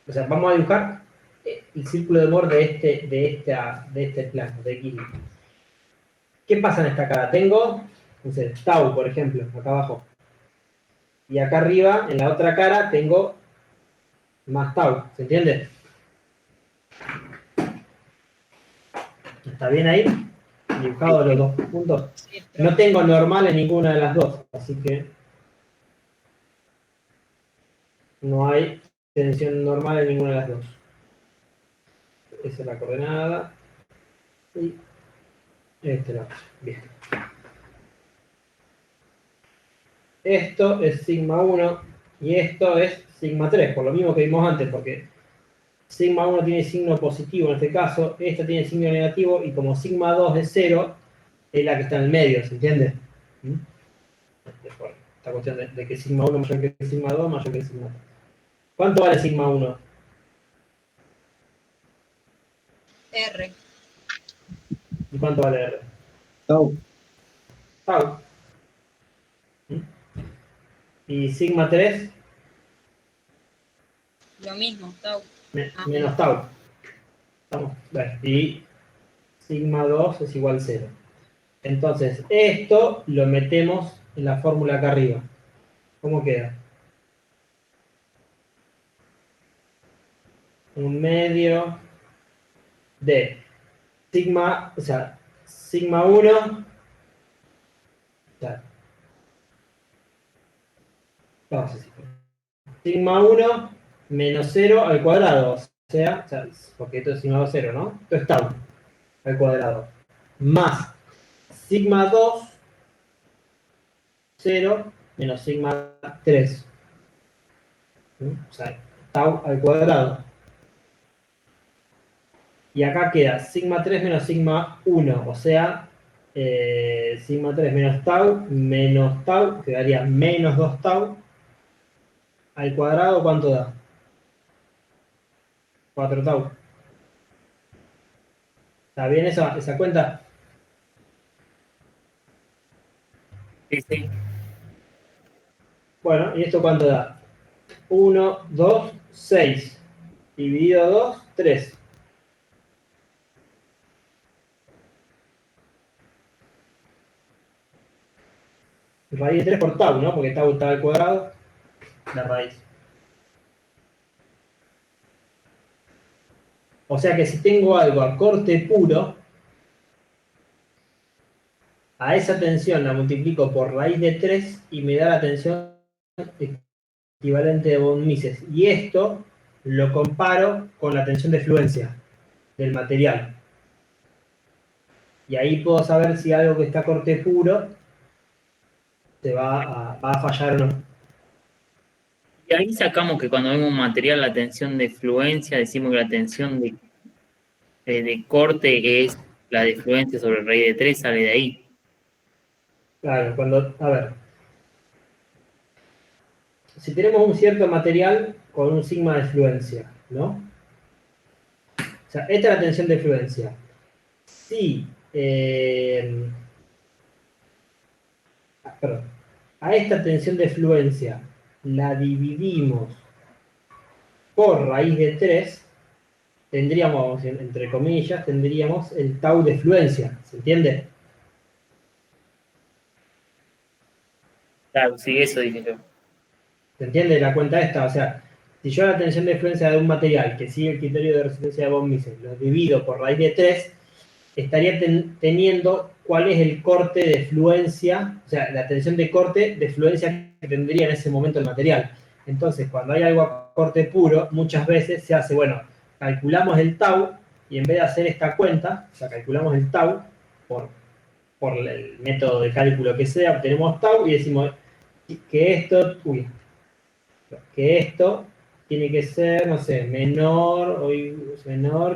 [SPEAKER 3] O sea, vamos a dibujar el círculo de Moore de este plano, de aquí. ¿Qué pasa en esta cara? Tengo, no sé, tau, por ejemplo, acá abajo. Y acá arriba, en la otra cara, tengo más tau. ¿Se entiende? ¿Está bien ahí? Dibujado los dos puntos.
[SPEAKER 2] Sí, pero
[SPEAKER 3] No tengo normal en ninguna de las dos, así que no hay tensión normal en ninguna de las dos. Esa es la coordenada. Y esta es la otra. Bien. Esto es sigma 1 y esto es sigma 3, por lo mismo que vimos antes, porque sigma 1 tiene signo positivo en este caso, esta tiene signo negativo y como sigma 2 es 0, es la que está en el medio, ¿se entiende? ¿Mm? Esta cuestión de que sigma 1 mayor que sigma 2 mayor que sigma 3. ¿Cuánto vale sigma 1?
[SPEAKER 2] R.
[SPEAKER 3] ¿Y cuánto vale R?
[SPEAKER 5] Tau.
[SPEAKER 3] Tau. ¿Mm? ¿Y sigma 3?
[SPEAKER 2] Lo mismo, tau.
[SPEAKER 3] Menos tau. ¿Estamos? Bueno, y sigma 2 es igual a 0. Entonces, esto lo metemos en la fórmula acá arriba. ¿Cómo queda? Un medio de sigma, o sea, sigma 1, o sea, vamos a decir, sigma 1 menos 0 al cuadrado, o sea, porque esto es sigma 2, 0, ¿no? Esto es tau al cuadrado, más sigma 2, 0, menos sigma 3, ¿no? O sea, tau al cuadrado. Y acá queda sigma 3 menos sigma 1, o sea, sigma 3 menos tau, quedaría menos 2 tau, al cuadrado, ¿cuánto da? 4 tau. ¿Está bien esa cuenta?
[SPEAKER 7] Sí, sí.
[SPEAKER 3] Bueno, ¿y esto cuánto da? 1, 2, 6. Dividido 2, 3. Raíz de 3 por tau, ¿no? Porque tau está al cuadrado, la raíz. O sea que si tengo algo a corte puro, a esa tensión la multiplico por raíz de 3 y me da la tensión equivalente de von Mises. Y esto lo comparo con la tensión de fluencia del material. Y ahí puedo saber si algo que está a corte puro se va a fallar o no.
[SPEAKER 7] Y ahí sacamos que cuando vemos un material, la tensión de fluencia, decimos que la tensión de corte es la de fluencia sobre raíz de 3, sale de ahí.
[SPEAKER 3] Claro, a ver, si tenemos un cierto material con un sigma de fluencia, ¿no? O sea, esta es la tensión de fluencia. Si, perdón, a esta tensión de fluencia la dividimos por raíz de 3, tendríamos, entre comillas, tendríamos el tau de fluencia, ¿se entiende?
[SPEAKER 7] Claro, sí, eso dije yo.
[SPEAKER 3] ¿Se entiende la cuenta esta? O sea, si yo la tensión de fluencia de un material que sigue el criterio de resistencia de von Mises lo divido por raíz de 3, estaría teniendo cuál es el corte de fluencia, o sea, la tensión de corte de fluencia que tendría en ese momento el material. Entonces, cuando hay algo a corte puro, muchas veces se hace, bueno, calculamos el tau y en vez de hacer esta cuenta, o sea, calculamos el tau por el método de cálculo que sea, obtenemos tau y decimos que esto, que esto tiene que ser, no sé, menor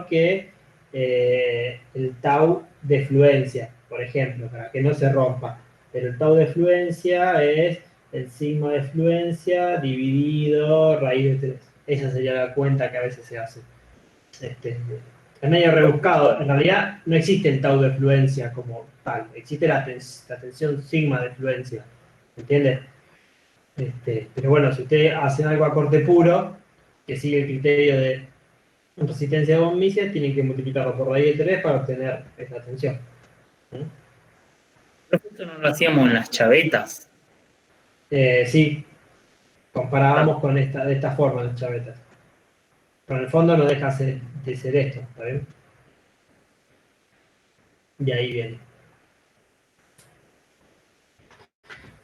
[SPEAKER 3] que el tau de fluencia, por ejemplo, para que no se rompa. Pero el tau de fluencia es el sigma de fluencia dividido raíz de 3. Esa sería la cuenta que a veces se hace. Es medio rebuscado. En realidad no existe el tau de fluencia como tal. Existe la tensión sigma de fluencia. ¿Entiendes? Pero bueno, si ustedes hacen algo a corte puro, que sigue el criterio de resistencia de von Mises, tienen que multiplicarlo por raíz de 3 para obtener esta tensión.
[SPEAKER 7] Pero esto no lo hacíamos en las chavetas.
[SPEAKER 3] Sí, comparábamos con de esta forma las chavetas. Pero en el fondo no deja de ser esto, ¿está bien? Y ahí viene.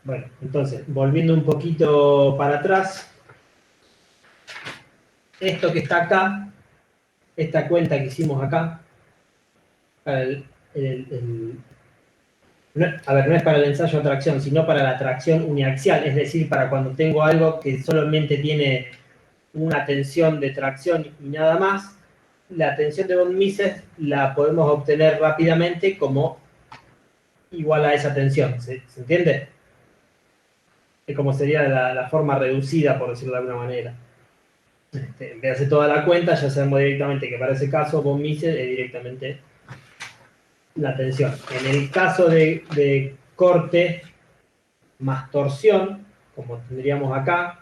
[SPEAKER 3] Bueno, entonces, volviendo un poquito para atrás, esto que está acá, esta cuenta que hicimos acá, no es para el ensayo de tracción, sino para la tracción uniaxial, es decir, para cuando tengo algo que solamente tiene una tensión de tracción y nada más, la tensión de von Mises la podemos obtener rápidamente como igual a esa tensión, ¿se entiende? Es como sería la forma reducida, por decirlo de alguna manera. En vez de hacer toda la cuenta, ya sabemos directamente que para ese caso von Mises es directamente la tensión. En el caso de corte más torsión, como tendríamos acá,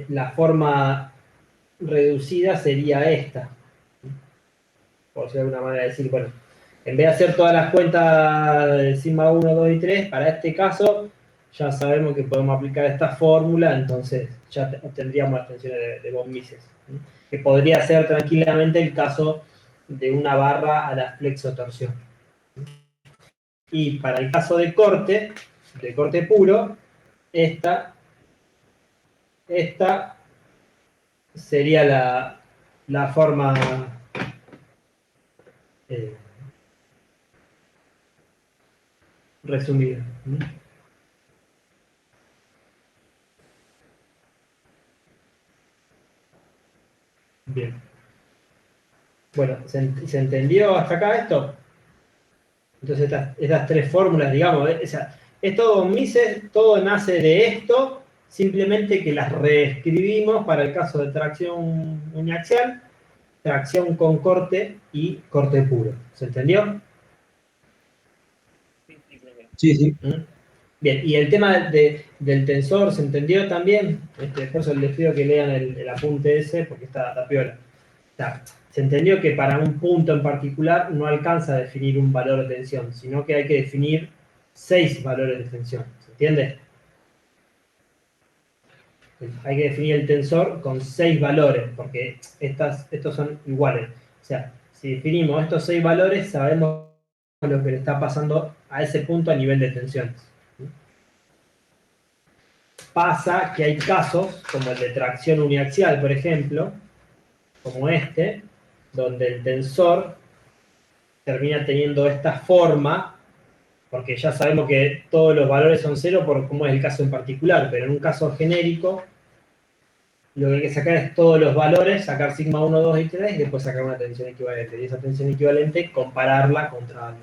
[SPEAKER 3] la forma reducida sería esta. Por decirlo de alguna manera, decir, bueno, en vez de hacer todas las cuentas de sigma 1, 2 y 3, para este caso ya sabemos que podemos aplicar esta fórmula, entonces ya obtendríamos las tensiones de von Mises, que podría ser tranquilamente el caso de una barra a la flexotorsión. Y para el caso de corte puro, esta sería la forma resumida. Bien. Bueno, ¿se entendió hasta acá esto? Entonces estas tres fórmulas, digamos, es todo von Mises, todo nace de esto, simplemente que las reescribimos para el caso de tracción uniaxial, tracción con corte y corte puro. ¿Se entendió?
[SPEAKER 5] Sí, sí.
[SPEAKER 3] Bien, y el tema del tensor, ¿se entendió también? Por eso les pido que lean el apunte ese, porque está piola. Se entendió que para un punto en particular no alcanza a definir un valor de tensión, sino que hay que definir 6 valores de tensión. ¿Se entiende? Hay que definir el tensor con 6 valores, porque estos son iguales. O sea, si definimos estos 6 valores, sabemos lo que le está pasando a ese punto a nivel de tensiones. Pasa que hay casos, como el de tracción uniaxial, por ejemplo, como este, donde el tensor termina teniendo esta forma, porque ya sabemos que todos los valores son 0 por como es el caso en particular, pero en un caso genérico, lo que hay que sacar es todos los valores, sacar sigma 1, 2 y 3, y después sacar una tensión equivalente. Y esa tensión equivalente, compararla contra algo.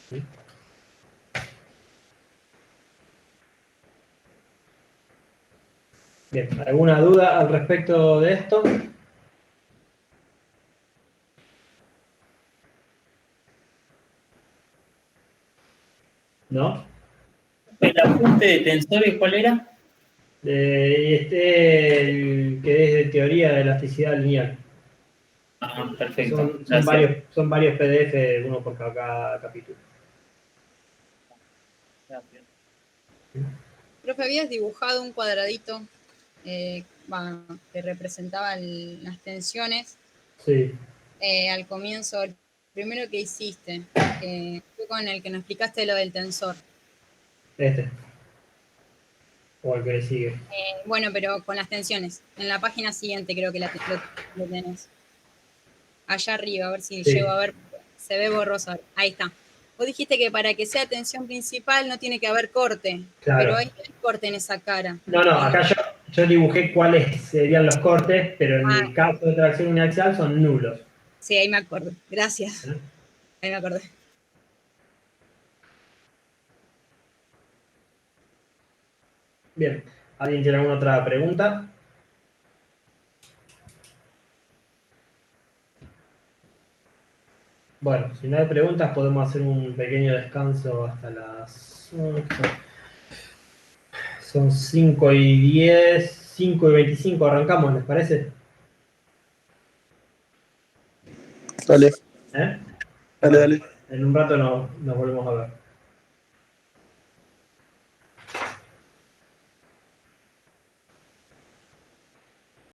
[SPEAKER 3] ¿Sí? Bien, ¿alguna duda al respecto de esto? ¿No?
[SPEAKER 7] ¿El apunte de tensores cuál era?
[SPEAKER 3] El que es de teoría de elasticidad lineal.
[SPEAKER 7] Ah, perfecto.
[SPEAKER 3] Son varios PDF, uno por cada capítulo.
[SPEAKER 7] Gracias.
[SPEAKER 2] Profe, habías dibujado un cuadradito que representaba las tensiones.
[SPEAKER 3] Sí.
[SPEAKER 2] Al comienzo, el primero que hiciste, que fue con el que nos explicaste lo del tensor.
[SPEAKER 3] O el que le sigue.
[SPEAKER 2] Bueno, pero con las tensiones. En la página siguiente creo que lo tenés. Allá arriba, a ver si
[SPEAKER 3] Sí.
[SPEAKER 2] llego a ver. Se ve borroso. Ahí está. Vos dijiste que para que sea tensión principal no tiene que haber corte,
[SPEAKER 3] Claro.
[SPEAKER 2] pero hay corte en esa cara.
[SPEAKER 3] No, acá yo dibujé cuáles serían los cortes, pero en el caso de tracción uniaxial son nulos.
[SPEAKER 2] Sí, ahí me acuerdo. Gracias.
[SPEAKER 3] ¿Eh?
[SPEAKER 2] Ahí me acordé.
[SPEAKER 3] Bien. ¿Alguien tiene alguna otra pregunta? Bueno, si no hay preguntas, podemos hacer un pequeño descanso hasta las 8. Son 5:10, 5:25, arrancamos, ¿les parece?
[SPEAKER 8] Dale,
[SPEAKER 3] ¿Eh?
[SPEAKER 8] dale.
[SPEAKER 3] En un rato nos volvemos a ver.